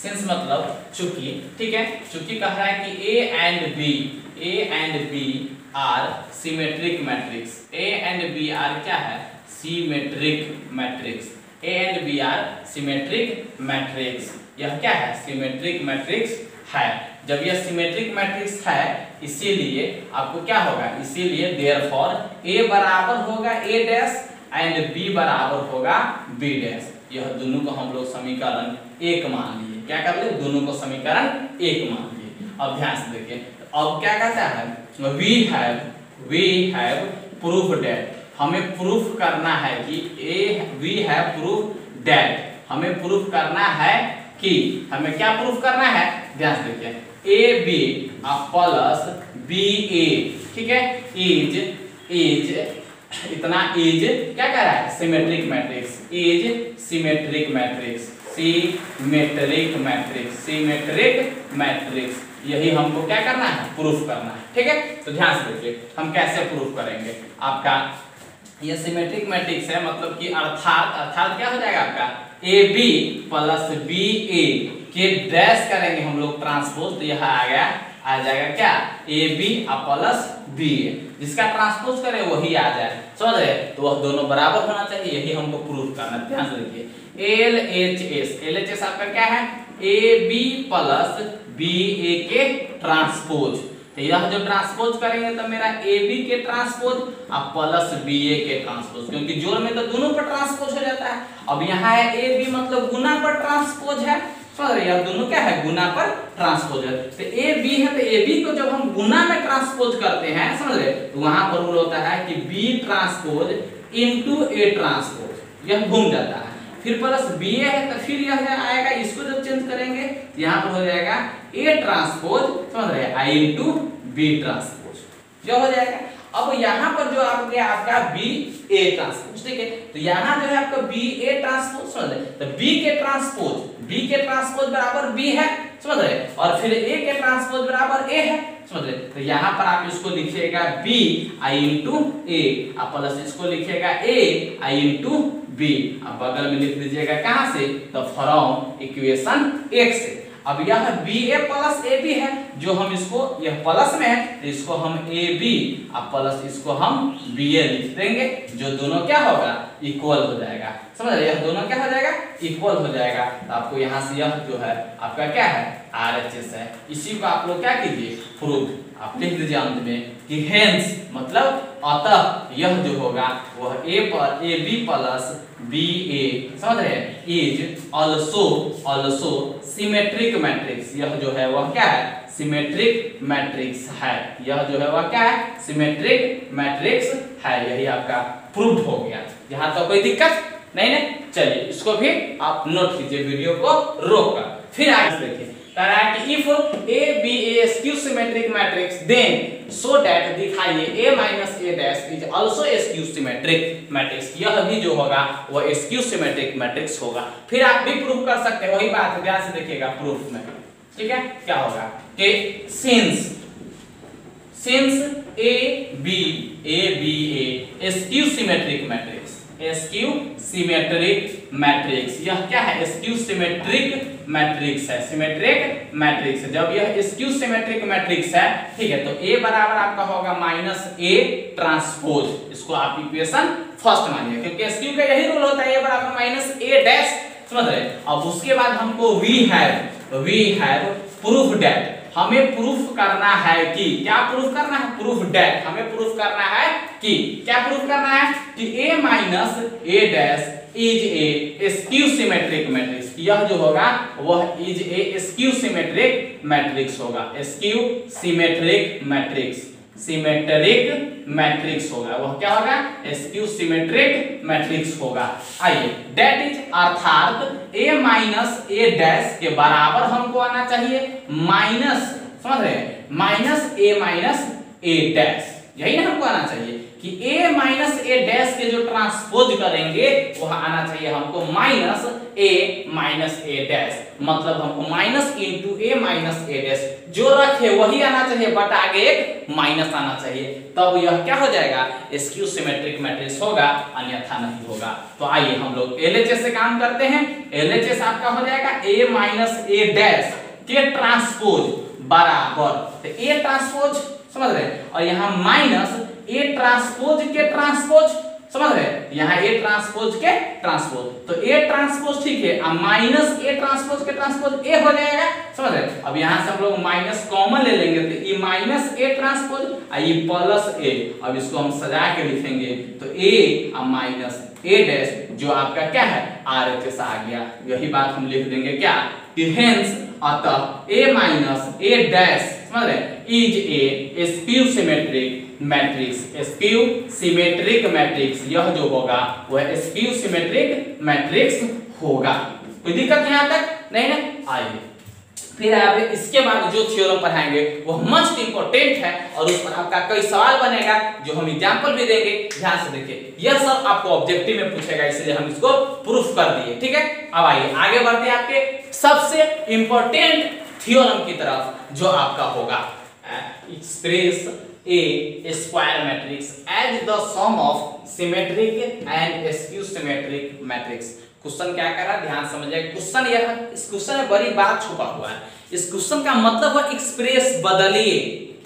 सिंस मतलब चूंकि, ठीक है। चूंकि कह रहा है कि A and B are symmetric matrix, A and B are क्या है, symmetric matrix, A and B are symmetric matrix, यह क्या है, सिमेट्रिक मैट्रिक्स है। जब यह सिमेट्रिक मैट्रिक्स है इसीलिए आपको क्या होगा, इसीलिए देयरफॉर A बराबर होगा A डैश एंड B बराबर होगा B डैश। यह दोनों को हम लोग समीकरण 1 मान लिए। क्या कर लिए, दोनों को समीकरण 1 मान लिए। अब ध्यान से देखिए, अब क्या कहता है, वी हैव प्रूफ दैट, हमें प्रूफ करना है कि वी हैव प्रूफ दैट, हमें प्रूफ करना है कि, हमें क्या प्रूफ करना है, ध्यान से देखिए, AB प्लस BA, ठीक है, इज इतना इज क्या कह रहा है, symmetric matrix, is symmetric matrix, symmetric matrix, symmetric matrix, यही हमको क्या करना है, प्रूफ करना है, ठीक है। तो ध्यान से देखिए हम कैसे प्रूफ करेंगे। आपका ये सिमेट्रिक मैट्रिक्स है, मतलब कि अर्थात क्या हो जाएगा आपका, AB प्लस BA के डैश करेंगे हम लोग ट्रांसपोज, तो यह आ जाएगा क्या, AB प्लस BA, जिसका ट्रांसपोज करें वही आ जाए, समझ रहे, तो वह दोनों बराबर होना चाहिए, यही हमको प्रूफ करना है। ध्यान से देखिए, LHS आपका क्या है, AB प्लस BA के ट्रांसपोज, तो यह जो ट्रांसपोज करेंगे तो मेरा AB के ट्रांसपोज और प्लस BA के ट्रांसपोज, क्योंकि जोड़ में तो दोनों पर ट्रांसपोज हो जाता है। अब यहाँ है AB मतलब गुना पर ट्रांसपोज है, समझ रहे, यह दोनों क्या है, गुना पर ट्रांसपोज है। तो AB है, तो AB को जब हम गुना में ट्रांसपोज करते हैं, समझ रहे, तो वहां पर रूल होता है कि B transpose into A transpose, यह घूम जाता है। फिर प्लस BA है तो फिर यह आएगा, इसको जब चेंज करेंगे तो यहाँ पर हो जाएगा A ट्रांसपोज, समझ रहे, I इनटू B ट्रांसपोज, जो हो जाएगा। अब यहाँ पर जो आपका BA ट्रांसपोज, ठीक है, तो यहाँ जो है आपका BA ट्रांसपोज, समझ रहे, तो B के ट्रांसपोज बराबर B है, समझ रहे, और फिर A के ट्रांसपोज बराबर A है, समझ रहे, तो यहाँ पर आप इसको लिखिएगा B I इंटू A, आप प्लस इसको लिखिएगा A I इंटू B, अब बगल में लिख दीजिएगा कहाँ से, तो फ्रॉम इक्वेशन 1 से। अब यह BA प्लस AB है, जो हम इसको, यह प्लस में है तो इसको हम AB और प्लस इसको हम BA लिख देंगे, जो दोनों क्या होगा, इक्वल हो जाएगा, समझ रहे, यह दोनों क्या हो जाएगा, इक्वल हो जाएगा। तो आपको यहाँ से यह जो है आपका क्या है, RHS है। इसी को आप लोग क्या कीजिए, प्रूफ आप लिख दीजिए अंत में कि हेंस मतलब अतः यह जो होगा वह AB प्लस BA, समझ रहे, इज ऑल्सो सिमेट्रिक मैट्रिक्स, यह जो है वह क्या है, सिमेट्रिक मैट्रिक्स है, यह जो है वह क्या है, सिमेट्रिक मैट्रिक्स है। यही आपका प्रूफ हो गया। यहाँ तो कोई दिक्कत नहीं ना, चलिए इसको भी आप नोट कीजिए, वीडियो को रोक कर। फिर आगे देखिए, कह रहा है कि if AB skew symmetric matrix then so that दिखाइए A minus A dash is also skew symmetric matrix, यह भी जो होगा वह स्क्यू सिमेट्रिक मैट्रिक्स होगा। फिर आप भी प्रूफ कर सकते हैं, वही बात है, ध्यान से देखिएगा प्रूफ में, ठीक है। क्या होगा कि since AB skew symmetric matrix, skew symmetric matrix, यह क्या है, स्क्यू सिमेट्रिक मैट्रिक्स है, सिमेट्रिक मैट्रिक्स है। जब यह स्क्यू सिमेट्रिक मैट्रिक्स है, ठीक है, तो A बराबर आपका होगा माइनस A ट्रांसपोज, इसको आप इक्वेशन फर्स्ट मानिए, क्योंकि स्क्यू का यही रूल होता है, A बराबर माइनस A डैश, समझ रहे। अब उसके बाद हमको वी हैव प्रूफ दैट, हमें प्रूफ करना है कि क्या प्रूफ करना है, प्रूफ डेट, हमें प्रूफ करना है कि क्या प्रूफ करना है कि a minus a dash is a skew symmetric matrix. यह जो होगा वह is a skew symmetric matrix होगा, skew symmetric matrix, symmetric matrix होगा, वह क्या होगा, स्क्यू सिमेट्रिक मैट्रिक्स होगा। आइए दैट इज अर्थात a माइनस a डैश के बराबर हमको आना चाहिए माइनस, समझ रहे हैं, minus a minus a dash, यही ना हमको आना चाहिए कि a माइनस a डैश के जो ट्रांसपोज करेंगे वह आना चाहिए हमको माइनस a डैश, मतलब हमको minus into a minus a dash जो रखे वही आना चाहिए, बट आगे एक माइनस आना चाहिए, तब यह क्या हो जाएगा, स्क्यू सिमेट्रिक मैट्रिक्स होगा, अन्यथा नहीं होगा। तो आइए हम लोग LHS से काम करते हैं। LHS आपका हो जाएगा a माइनस a डैश के ट्रांसपोज बराबर, तो a ट्रांसपोज समझ रहे हैं, और यहाँ माइनस a ट्रांसपोज के ट्रांसपोज, समझ रहे हैं, यहाँ a ट्रांसपोज के ट्रांसपोज, तो a ट्रांसपोज ठीक है, अब माइनस a ट्रांसपोज के ट्रांसपोज a हो जाएगा, समझ रहे हैं। अब यहाँ से हम लोग माइनस कॉमन ले लेंगे, तो ये माइनस a ट्रांसपोज और ये प्लस a, अब इसको हम सजा के लिखेंगे तो a और माइनस a डैश जो आपका क्या है RHS आ गया, यही बात हम लिख देंगे क्या, हेंस अतः a माइनस a डैश, समझ रहे हैं, is a skew symmetric matrix, skew symmetric matrix, यह जो होगा वह स्क्यू सिमेट्रिक मैट्रिक्स होगा। कोई दिक्कत यहाँ तक नहीं ना। आइए फिर आप इसके बाद जो थ्योरम पढ़ाएंगे वह मोस्ट इंपोर्टेंट है और उस पर आपका कई सवाल बनेगा जो हम एग्जांपल भी देंगे, ध्यान से देखिए, यह सब आपको ऑब्जेक्टिव में पूछेगा, इसलिए हम इसको प्रूफ कर दिए, ठीक है। अब आइए आगे बढ़ते हैं आपके सबसे इंपॉर्टेंट थ्योरम की तरफ जो आपका होगा express a square matrix as the sum of symmetric and skew symmetric matrix. Question क्या कर रहा है, ध्यान समझिए, क्वेश्चन यह, इस क्वेश्चन में बड़ी बात छुपा हुआ है। इस क्वेश्चन का मतलब है एक्सप्रेस बदलिए,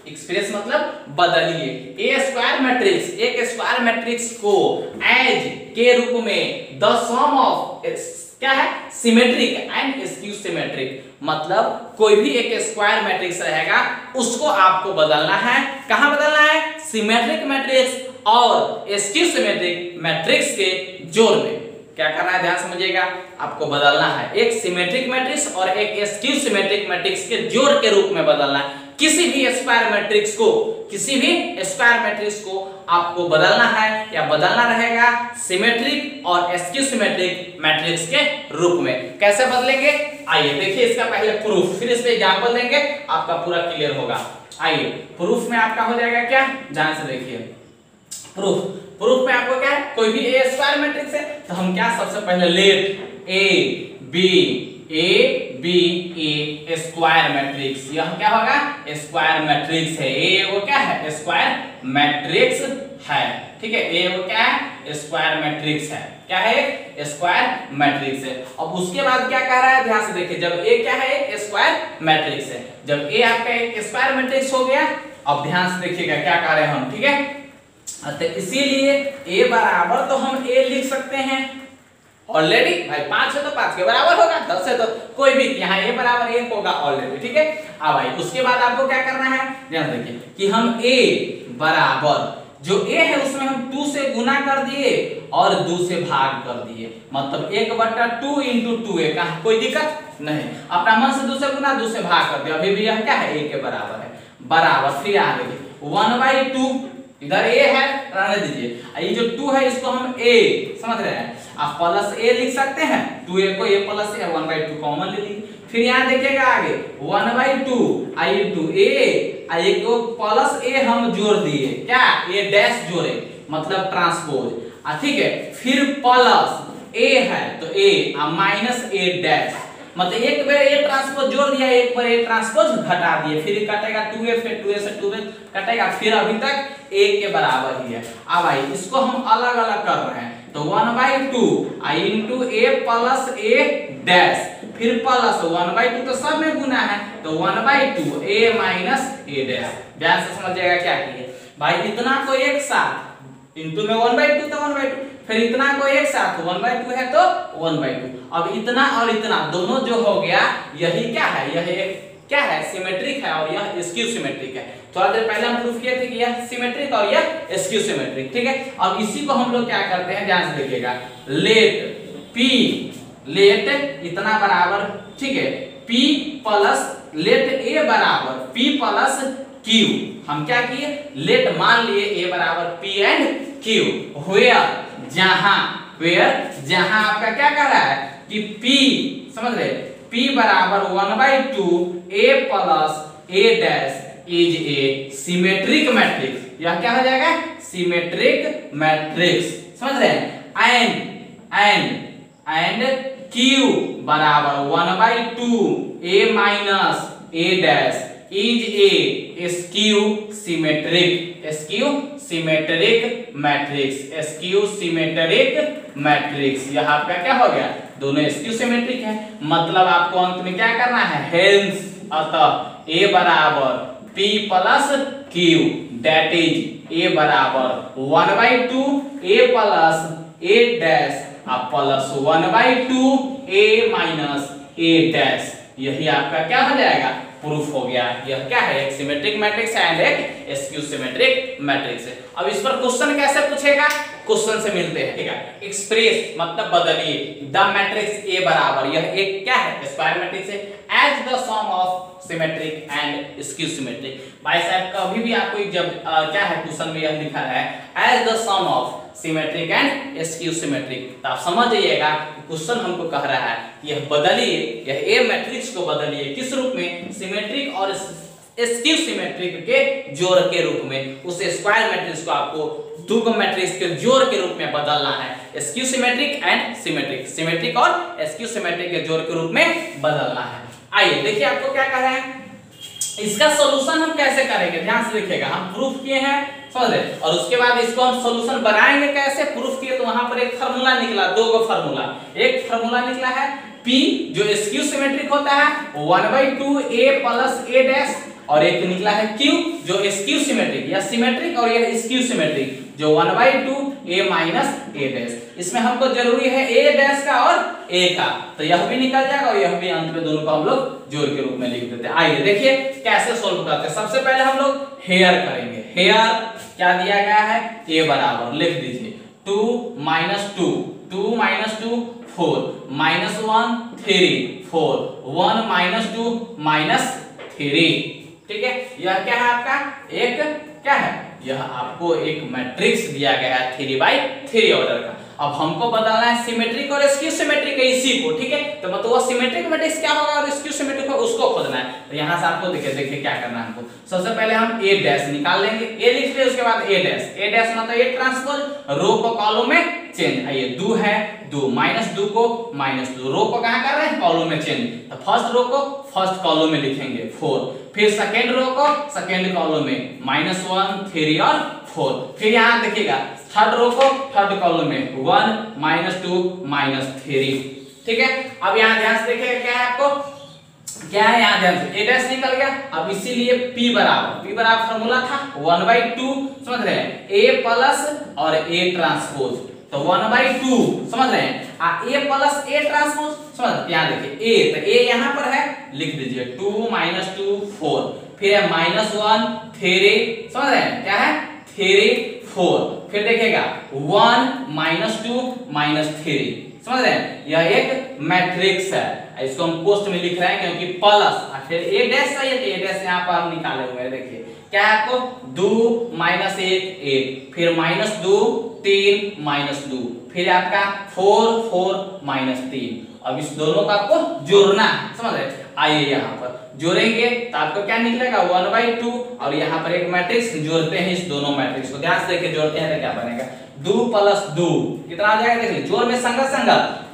एक्सप्रेस मतलब बदलिए ए स्क्वायर मैट्रिक्स, एक स्क्वायर मैट्रिक्स को एज के रूप में द सम ऑफ क्या है सिमेट्रिक एंड स्क्यू सिमेट्रिक, मतलब कोई भी एक स्क्वायर मैट्रिक्स रहेगा उसको आपको बदलना है, कहां बदलना है, सिमेट्रिक मैट्रिक्स और स्क्यू सिमेट्रिक मैट्रिक्स के जोड़ में। क्या करना है, ध्यान समझिएगा, आपको बदलना है एक सिमेट्रिक मैट्रिक्स और एक स्क्यू सिमेट्रिक मैट्रिक्स के जोड़ के रूप में बदलना है। किसी भी स्क्वायर मैट्रिक्स को, किसी भी स्क्वायर मैट्रिक्स को आपको बदलना है या बदलना रहेगा सिमेट्रिक और स्क्यू सिमेट्रिक मैट्रिक्स के रूप में। कैसे बदलेंगे, आइए देखिए इसका पहले प्रूफ, फिर इस पे एग्जांपल देंगे, आपका पूरा क्लियर होगा। आइए प्रूफ में आपका हो जाएगा क्या, ध्यान से देखिए, प्रूफ में आपको क्या है, कोई भी ए स्क्वायर मैट्रिक्स है तो हम क्या, सबसे पहले let A be a square matrix, यह क्या होगा, स्क्वायर मैट्रिक्स है, ए वो क्या है, स्क्वायर मैट्रिक्स है, ठीक है, ए वो क्या है, स्क्वायर मैट्रिक्स है, क्या है, स्क्वायर मैट्रिक्स है। अब उसके बाद क्या कह रहा है, ध्यान से देखिए, जब ए क्या है, एक स्क्वायर मैट्रिक्स है, जब ए आपका एक स्क्वायर मैट्रिक्स हो गया, अब ध्यान से देखिएगा क्या कह रहे हैं हम, ठीक है, तो इसीलिए a बराबर तो हम a लिख सकते हैं ऑलरेडी, भाई 5 है तो 5 के बराबर होगा, 10 है तो कोई भी, यहाँ a बराबर 1 होगा ऑलरेडी, ठीक है। अब भाई उसके बाद आपको क्या करना है, ध्यान देखिए कि हम a बराबर जो a है उसमें हम 2 से गुना कर दिए और 2 से भाग कर दिए, मतलब 1/2 × 2a का कोई दिक्कत नहीं, अपना मन से 2 से गुना 2 से भाग कर दिया, अभी भी यह क्या है, a के बराबर है, बराबर, फिर यहाँ देखिए 1/2, इधर a है रहने दीजिए, ये जो 2 है इसको हम a समझ रहे हैं, आप प्लस a लिख सकते हैं, 2a को a प्लस a 1/2 कॉमन ले लीजिए, फिर यहाँ देखिएगा आगे 1/2 आई 2a आई को प्लस a हम जोड़ दिए, क्या a डैश जोड़े मतलब ट्रांसपोज, ठीक है, फिर प्लस a है तो a माइनस a डैश, मतलब एक बार a ट्रांसपोज जोड़ दिया, एक बार a ट्रांसपोज घटा दिए, फिर कटेगा 2a, फिर 2a से 2a कटेगा, फिर अभी तक a के बराबर ही है। अब आई इसको हम अलग अलग कर रहे हैं, तो 1/2 आई into a plus a dash, फिर प्लस 1/2 तो सब में गुना है, तो 1/2 a माइनस a डैश। ध्यान से समझिएगा क्या किए भाई, इतना को एक साथ इंटू में 1/2 तो 1/2, फिर इतना को एक साथ 1/2 है तो 1/2, अब इतना और इतना दोनों जो हो गया, यही क्या है, यह एक क्या है, सिमेट्रिक है और यह स्क्यू सिमेट्रिक है। थोड़ा देर पहले हम प्रूफ किए थे कि यह सिमेट्रिक और यह स्क्यू सिमेट्रिक, ठीक है। अब इसी को हम लोग क्या करते हैं, ध्यान से देखिएगा, लेट P, लेट इतना बराबर, ठीक है, P प्लस लेट A बराबर P प्लस Q। हम क्या किए, लेट मान लिए A बराबर P एंड Q, वेयर जहां, वेयर जहां आपका क्या कह रहा है कि P, समझ रहे, P बराबर 1/2 A plus A dash is A symmetric matrix. यह क्या हो जाएगा, सिमेट्रिक मैट्रिक्स, समझ रहे हैं। एंड Q बराबर 1/2 A minus A dash is a skew symmetric, skew symmetric matrix, skew symmetric matrix. यह आपका क्या हो गया, दोनों स्क्यू सिमेट्रिक है। मतलब आपको अंत में क्या करना है, हेंस, अतः A बराबर P plus Q that is A बराबर 1/2 A plus A dash plus 1/2 A minus A dash. यही आपका क्या हो जाएगा, प्रूफ हो गया। यह क्या है, एक सिमेट्रिक मैट्रिक्स एंड एक स्क्यू सिमेट्रिक मैट्रिक्स है। अब इस पर क्वेश्चन कैसे पूछेगा, क्वेश्चन से मिलते हैं, ठीक है। एक्सप्रेस मतलब बदलिए द मैट्रिक्स A बराबर, यह एक क्या है, स्क्वायर मैट्रिक्स है, as the sum of symmetric and skew symmetric. भाई साहब कभी भी आपको जब क्या है क्वेश्चन में यह लिखा है as the sum of symmetric and skew symmetric, तो आप समझ जाइएगा क्वेश्चन हमको कह रहा है यह बदलिए, यह ए मैट्रिक्स को बदलिए किस रूप में, सिमेट्रिक और स्क्यू सिमेट्रिक के जोड़ के रूप में। उस स्क्वायर मैट्रिक्स को आपको दो मैट्रिक्स के जोड़ के रूप में बदलना है, skew symmetric and symmetric, symmetric और स्क्यू सिमेट्रिक के जोड़ के रूप में बदलना है। आइए देखिए आपको क्या कह रहे हैं, इसका सॉल्यूशन हम कैसे करेंगे, ध्यान से देखिएगा। हम प्रूफ किए हैं, समझ रहे, और उसके बाद इसको हम सॉल्यूशन बनाएंगे कैसे, प्रूफ किए तो वहां पर एक फार्मूला निकला, दो गो फार्मूला, एक फार्मूला निकला है P जो स्क्यू सिमेट्रिक होता है 1/2 A प्लस A डैश, और एक निकला है Q जो स्क्यू सिमेट्रिक या सिमेट्रिक और यह स्क्यू सिमेट्रिक जो 1/2 A माइनस A डैश। इसमें हमको जरूरी है A डैश का और A का, तो यह भी निकल जाएगा और यह भी अंत में दोनों को हम लोग जोड़ के रूप में लिख देते हैं। आइए देखिए कैसे सोल्व करते हैं। सबसे पहले हम लोग हेयर करेंगे। हेयर क्या दिया गया है, A बराबर लिख दीजिए 2 - 2 2 - 2 4 -1 3 4 1 - 2 -3, ठीक है। यह क्या है आपका, एक क्या है, यह आपको एक मैट्रिक्स दिया गया है 3/3 ऑर्डर का। अब हमको बदलना है सिमेट्रिक और स्क्यू सिमेट्रिक है इसी को, ठीक है। तो मतलब वो सिमेट्रिक मैट्रिक्स क्या होगा और स्क्यू सिमेट्रिक होगा उसको खोजना है। तो यहां से आपको देखिए क्या करना है हमको। सबसे पहले हम A डैश निकाल लेंगे, A लिख लें, उसके बाद A डैश मतलब A ट्रांसपोज, रो को कॉलम में चेंज। आइए 2 है 2 -2 को -2, रो को कहां कर रहे हैं, कॉलम में चेंज। तो फर्स्ट रो को फर्स्ट कॉलम में लिखेंगे 4, फिर सेकंड रो को सेकंड कॉलम में -1 3 और 4, फिर यहां देखिएगा थर्ड रो को थर्ड कॉलम में 1 -2 -3, ठीक है। अब यहां ध्यान से देखिएगा क्या है आपको, क्या है यहाँ ध्यान से, A डैश निकल गया। अब इसीलिए P बराबर फार्मूला था 1/2, समझ रहे हैं, A प्लस और A ट्रांसपोज, तो 1/2 समझ रहे हैं, A प्लस A ट्रांसपोज, समझ, यहाँ देखिए A, तो A यहाँ पर है, लिख दीजिए 2 - 2 4, फिर है -1 3, समझ रहे हैं, क्या है 3 4, फिर देखिएगा 1 - 2 -3, समझ रहे हैं। यह एक मैट्रिक्स है, इसको हम पोस्ट में लिख रहे हैं क्योंकि प्लस, फिर A डैश चाहिए तो A डैश यहाँ पर हम निकाले हुए हैं। देखिए क्या है आपको 2 - 1 1, फिर -2 3 -2, फिर आपका 4 4 -3। अब इस दोनों का आपको जोड़ना है, समझ रहे। आइए यहाँ पर जोड़ेंगे तो आपको क्या निकलेगा 1/2, और यहाँ पर एक मैट्रिक्स जोड़ते हैं, इस दोनों मैट्रिक्स को ध्यान से देखिए जोड़ते हैं तो क्या बनेगा 2 + 2 कितना आ जाएगा, देखिए जोड़ में संगत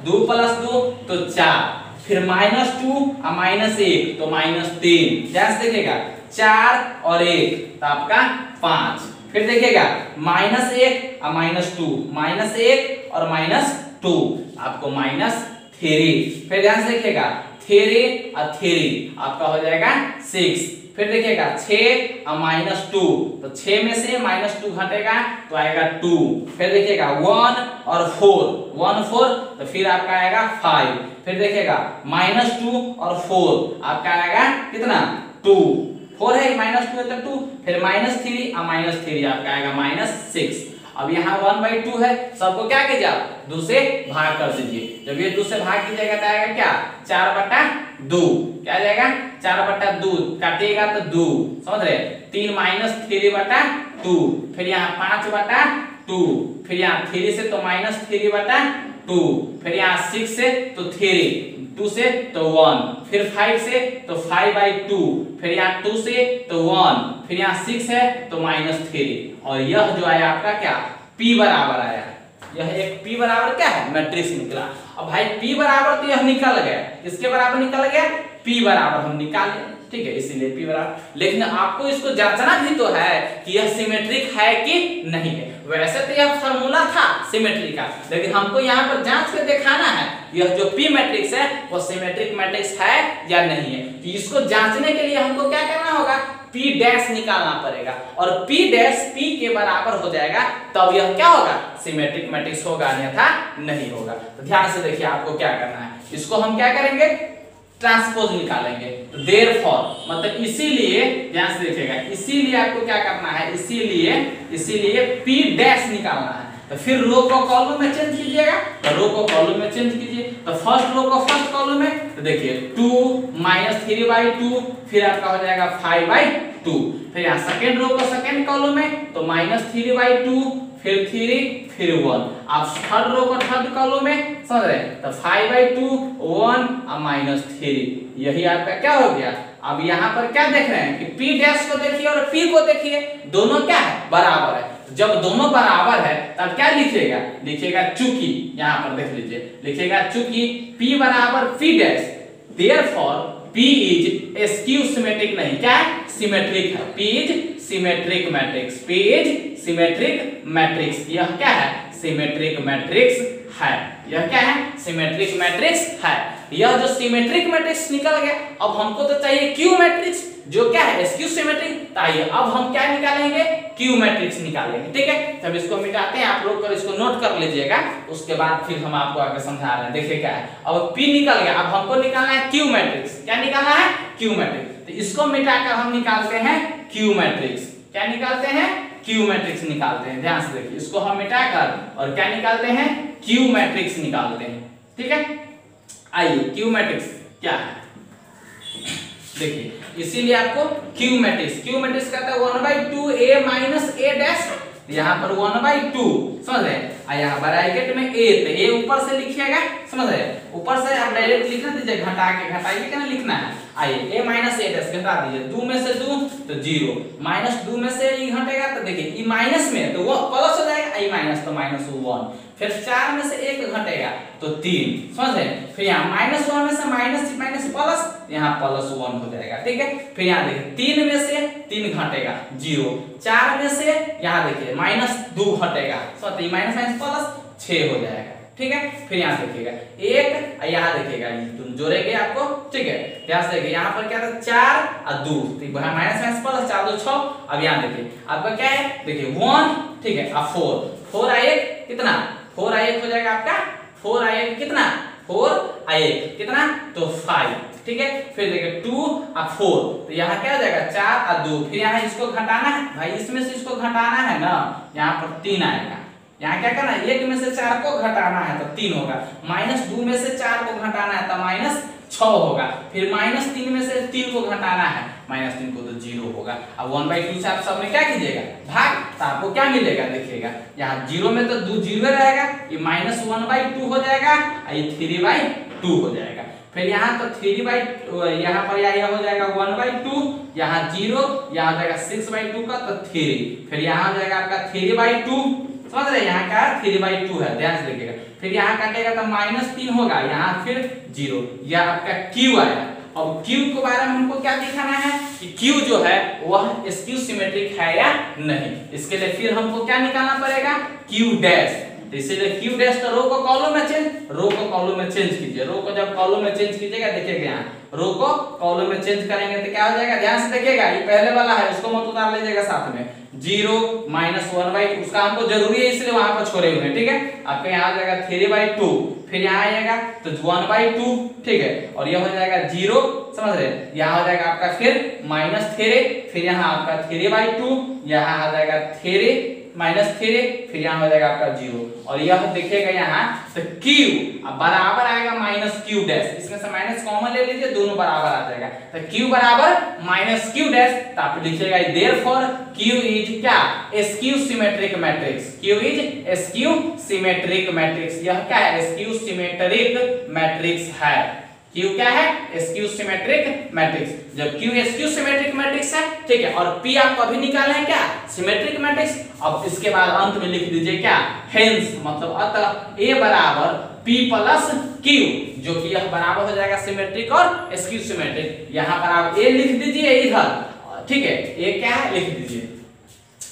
2 + 2 तो 4, फिर -2 और -1 तो -3, ध्यान से देखिएगा 4 और 1 तो आपका 5, फिर देखिएगा -1 और -2 -1 और -2 आपको -3, फिर ध्यान से देखिएगा 3 और 3 आपका हो जाएगा 6, फिर देखिएगा 6 और -2 तो 6 में से -2 घटेगा तो आएगा 2, फिर देखिएगा 1 और 4 1 4 तो फिर आपका आएगा 5, फिर देखिएगा -2 और 4 आपका आएगा कितना 2, 4 है -2 है तो 2, फिर -3 और -3 आपका आएगा -6। अब यहाँ 1/2 है, सबको क्या कीजिए आप 2 से भाग कर दीजिए। जब ये 2 से भाग कीजिएगा तो आएगा क्या 4/2, क्या आ जाएगा 4/2, काटिएगा तो 2, समझ रहे 3 -3/2, फिर यहाँ 5/2, फिर यहाँ 3 से तो -3/2, फिर यहाँ 6 से तो 3, 2 से तो 1, फिर 5 से तो 5/2, फिर यहाँ 2 से तो 1, फिर यहाँ 6 है तो -3, और यह जो आया आपका क्या p बराबर आया। यह एक p बराबर क्या है मैट्रिक्स निकला। अब भाई p बराबर तो यह निकल गया, किसके बराबर निकल गया p बराबर हम निकाले, ठीक है, इसीलिए p बराबर। लेकिन आपको इसको जांचना भी तो है कि यह सिमेट्रिक है कि नहीं है। वैसे तो यह फार्मूला था सिमेट्री का, लेकिन हमको यहाँ पर जांच के दिखाना है यह जो p मैट्रिक्स है वो सिमेट्रिक मैट्रिक्स है या नहीं है। कि इसको जांचने के लिए हमको क्या करना होगा p डैश निकालना पड़ेगा, और p डैश p के बराबर हो जाएगा तब यह क्या होगा सिमेट्रिक मैट्रिक्स होगा, अन्यथा नहीं होगा। तो ध्यान से देखिए आपको क्या करना है, इसको हम क्या करेंगे ट्रांसपोज निकालेंगे। तो देयरफॉर मतलब इसीलिए, ध्यान से देखिएगा, इसीलिए आपको क्या करना है, इसीलिए p डैश निकालना है। तो फिर रो को कॉलम में चेंज कीजिएगा, तो रो को कॉलम में चेंज कीजिए। तो फर्स्ट रो को फर्स्ट कॉलम में, तो देखिए 2 -3/2, फिर आपका हो जाएगा 5/2, फिर यहाँ सेकंड रो को सेकंड कॉलम में तो -3/2, फिर 3, फिर 1। आप थर्ड रो को थर्ड कॉलम में समझ रहे हैं, तो 5/2, 1 और -3, यही आपका क्या हो गया। अब यहाँ पर क्या देख रहे हैं कि p डैश को देखिए और p को देखिए, दोनों क्या है बराबर है। जब दोनों बराबर है तब क्या लिखिएगा चूंकि, यहाँ पर देख लीजिए लिखिएगा चूंकि p बराबर p dash, therefore p is skew symmetric नहीं, क्या है सिमेट्रिक है, p is symmetric matrix, p is symmetric matrix. यह क्या है सिमेट्रिक मैट्रिक्स है, यह क्या है सिमेट्रिक मैट्रिक्स है। यह जो सिमेट्रिक मैट्रिक्स निकल गया, अब हमको तो चाहिए क्यू मैट्रिक्स जो क्या है स्क्यू सिमेट्रिक। आइए अब हम क्या निकालेंगे क्यू मैट्रिक्स निकालेंगे, ठीक है। तब इसको मिटाते हैं, आप लोग कर इसको नोट कर लीजिएगा, उसके बाद फिर हम आपको आगे समझा रहे हैं। देखिए क्या है, अब p निकल गया, अब हमको निकालना है क्यू मैट्रिक्स। क्या निकालना है क्यू मैट्रिक्स। तो इसको मिटाकर हम निकालते हैं क्यू मैट्रिक्स। क्या निकालते हैं क्यू मैट्रिक्स निकालते हैं। ध्यान से देखिए, इसको हम मिटाकर और क्या निकालते हैं क्यू मैट्रिक्स निकालते हैं, ठीक है। आइए क्यू मैट्रिक्स क्या है देखिए, इसीलिए आपको क्यू मैट्रिक्स कहता है 1/2 a माइनस a डैश, यहाँ पर 1/2 समझ रहे हैं, यहाँ ब्रैकेट में a, तो a ऊपर से लिखिएगा, समझ रहे हैं, ऊपर से आप डायरेक्ट लिखना दीजिए, घटाइए क्या लिखना है। आइए a माइनस a डैश घटा दीजिए, 2 में से 2 तो 0, -2 में से e घटेगा तो देखिए e माइनस में तो वो प्लस हो जाएगा, e माइनस तो -1, फिर 4 में से 1 घटेगा तो 3, समझ रहे हैं। फिर यहाँ -1 में से माइनस प्लस, यहाँ +1 हो जाएगा, ठीक है। फिर यहाँ देखिए 3 में से 3 घटेगा 0, 4 में से यहाँ देखिए -2 घटेगा, समझते हैं, माइनस प्लस 6 हो जाएगा, ठीक है। फिर यहाँ देखिएगा 1, यहाँ देखिएगा तुम जोड़ेंगे आपको, ठीक है। ध्यान से देखिए, यहाँ पर क्या था 4 और 2, तो माइनस प्लस 4 2 6। अब यहाँ देखिए आपका क्या है, देखिए 1, ठीक है, अब 4 आए कितना, 4 आए हो जाएगा आपका, 4 आए कितना, 4 आए कितना तो 5, ठीक है। फिर देखिए 2 और 4, तो यहाँ क्या हो जाएगा 4 और 2, फिर यहाँ इसको घटाना है भाई, इसमें से इसको घटाना है ना, यहाँ पर 3 आएगा। यहाँ क्या करना है, 1 में से 4 को घटाना है तो 3 होगा, -2 में से 4 को घटाना है तो -6 होगा, फिर -3 में से 3 को घटाना है, -3 को तो 0 होगा। अब 1/2 से आप सब में क्या कीजिएगा भाग, तो आपको क्या मिलेगा देखिएगा, यहाँ 0 में तो 2 0 रहेगा, ये -1/2 हो जाएगा, ये 3/2 हो जाएगा। फिर यहाँ तो 3/2, यहाँ पर यह हो जाएगा 1/2, यहाँ 0, यहाँ हो जाएगा 6/2 का तो 3, फिर यहाँ हो जाएगा आपका 3/2, समझ रहे हैं, यहाँ का 3/2 है, ध्यान से देखिएगा। फिर यहाँ काटेगा तो -3 होगा, यहाँ फिर 0, यह आपका Q आया। अब Q के बारे में हमको क्या दिखाना है कि Q जो है वह स्क्यू सिमेट्रिक है या नहीं। इसके लिए फिर हमको क्या निकालना पड़ेगा Q डैश, तो इसीलिए Q डैश, तो रो को कॉलम में चेंज कीजिए। रो को जब कॉलम में चेंज कीजिएगा, देखिएगा यहाँ रो को कॉलम में चेंज करेंगे तो क्या हो जाएगा, ध्यान से देखिएगा, ये पहले वाला है उसको मत उतार लीजिएगा साथ में, 0 -1/2, उसका हमको जरूरी है इसलिए वहां पर छोड़े हुए हैं, ठीक है। आपके यहाँ आ जाएगा 3/2, फिर यहाँ आएगा तो 1/2, ठीक है, और यह हो जाएगा 0, समझ रहे, यहाँ हो जाएगा आपका फिर -3, फिर यहाँ आपका 3/2, यहाँ आ जाएगा 3 -3, फिर यहाँ हो जाएगा आपका 0, और यह देखिएगा यहाँ तो q अब बराबर आएगा -q डैश, इसमें से माइनस कॉमन ले लीजिए, दोनों बराबर आ जाएगा, तो q बराबर -q डैश, तो आप लिखिएगा देयरफॉर q इज क्या, skew symmetric matrix, q is skew symmetric matrix, यह क्या है, स्क्यू सिमेट्रिक मैट्रिक्स है, Q क्या है, स्क्यू सिमेट्रिक मैट्रिक्स, जब Q स्क्यू सिमेट्रिक मैट्रिक्स है, ठीक है, और P आपको अभी निकालना है क्या, सिमेट्रिक मैट्रिक्स, अब इसके बाद अंत में लिख दीजिए क्या, हेंस, मतलब अतः A बराबर P प्लस Q, जो कि यह बराबर हो जाएगा सिमेट्रिक और स्क्यू सिमेट्रिक, यहाँ पर आप A लिख दीजिए इधर, ठीक है, A क्या है लिख दीजिए,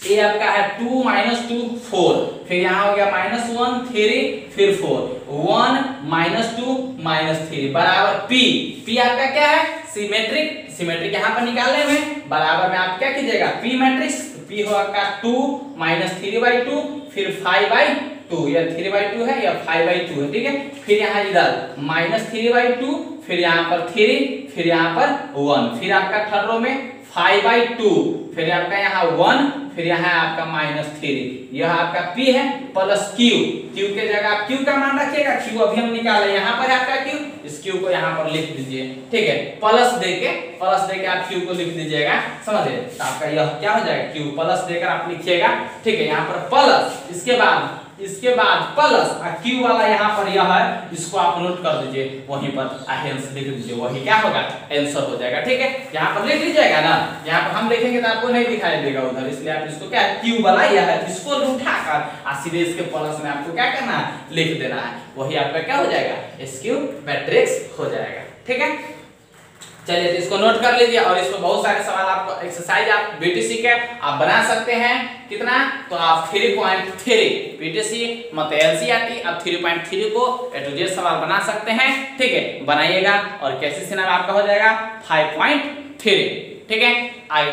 A आपका है 2 - 2 4, फिर यहाँ हो गया -1 3, फिर 4 1 -2 -3 बराबर P आपका क्या है, सिमेट्रिक यहाँ पर निकालने में बराबर में आप क्या कीजिएगा, P मैट्रिक्स, P होगा 2 - 3/2, फिर 5/2, या 3/2 है या 5/2 है, ठीक है, फिर यहाँ इधर -3/2, फिर यहाँ पर 3, फिर यहाँ पर 1, फिर आपका थर्ड रो में 5/2, फिर आपका यहाँ 1, फिर यहाँ आपका -3, यह आपका P है प्लस Q के जगह आप Q का मान रखिएगा, Q अभी हम निकाले, यहाँ पर है आपका Q, इस Q को यहाँ पर लिख दीजिए, ठीक है, प्लस देके आप Q को लिख दीजिएगा, समझे, तो आपका यह क्या हो जाएगा, Q प्लस देकर आप लिखिएगा, ठीक है, यहाँ पर प्लस, इसके बाद प्लस Q वाला यहाँ पर यह है, इसको आप नोट कर दीजिए, वहीं पर हेंस लिख दीजिए, वही क्या होगा, आंसर हो जाएगा, ठीक है, यहाँ पर लिख लीजिएगा ना, यहाँ पर हम लिखेंगे तो आपको नहीं दिखाई देगा उधर, इसलिए आप इसको क्या Q वाला यह है, इसको उठाकर सीधे इसके प्लस में आपको क्या करना है, लिख देना है, वही आपका क्या हो जाएगा, स्क्यू मैट्रिक्स हो जाएगा, ठीक है। चलिए तो इसको नोट कर लीजिए, और इसको बहुत सारे सवाल आपको एक्सरसाइज आप बीटीसी के आप बना सकते हैं, कितना, तो आप 3.3 बीटीसी मतलब एनसीईआरटी आप 3.3 को A to Z सवाल बना सकते हैं, ठीक है, बनाइएगा, और कैसे सिनेमा आपका हो जाएगा 5.3, ठीक है, आगे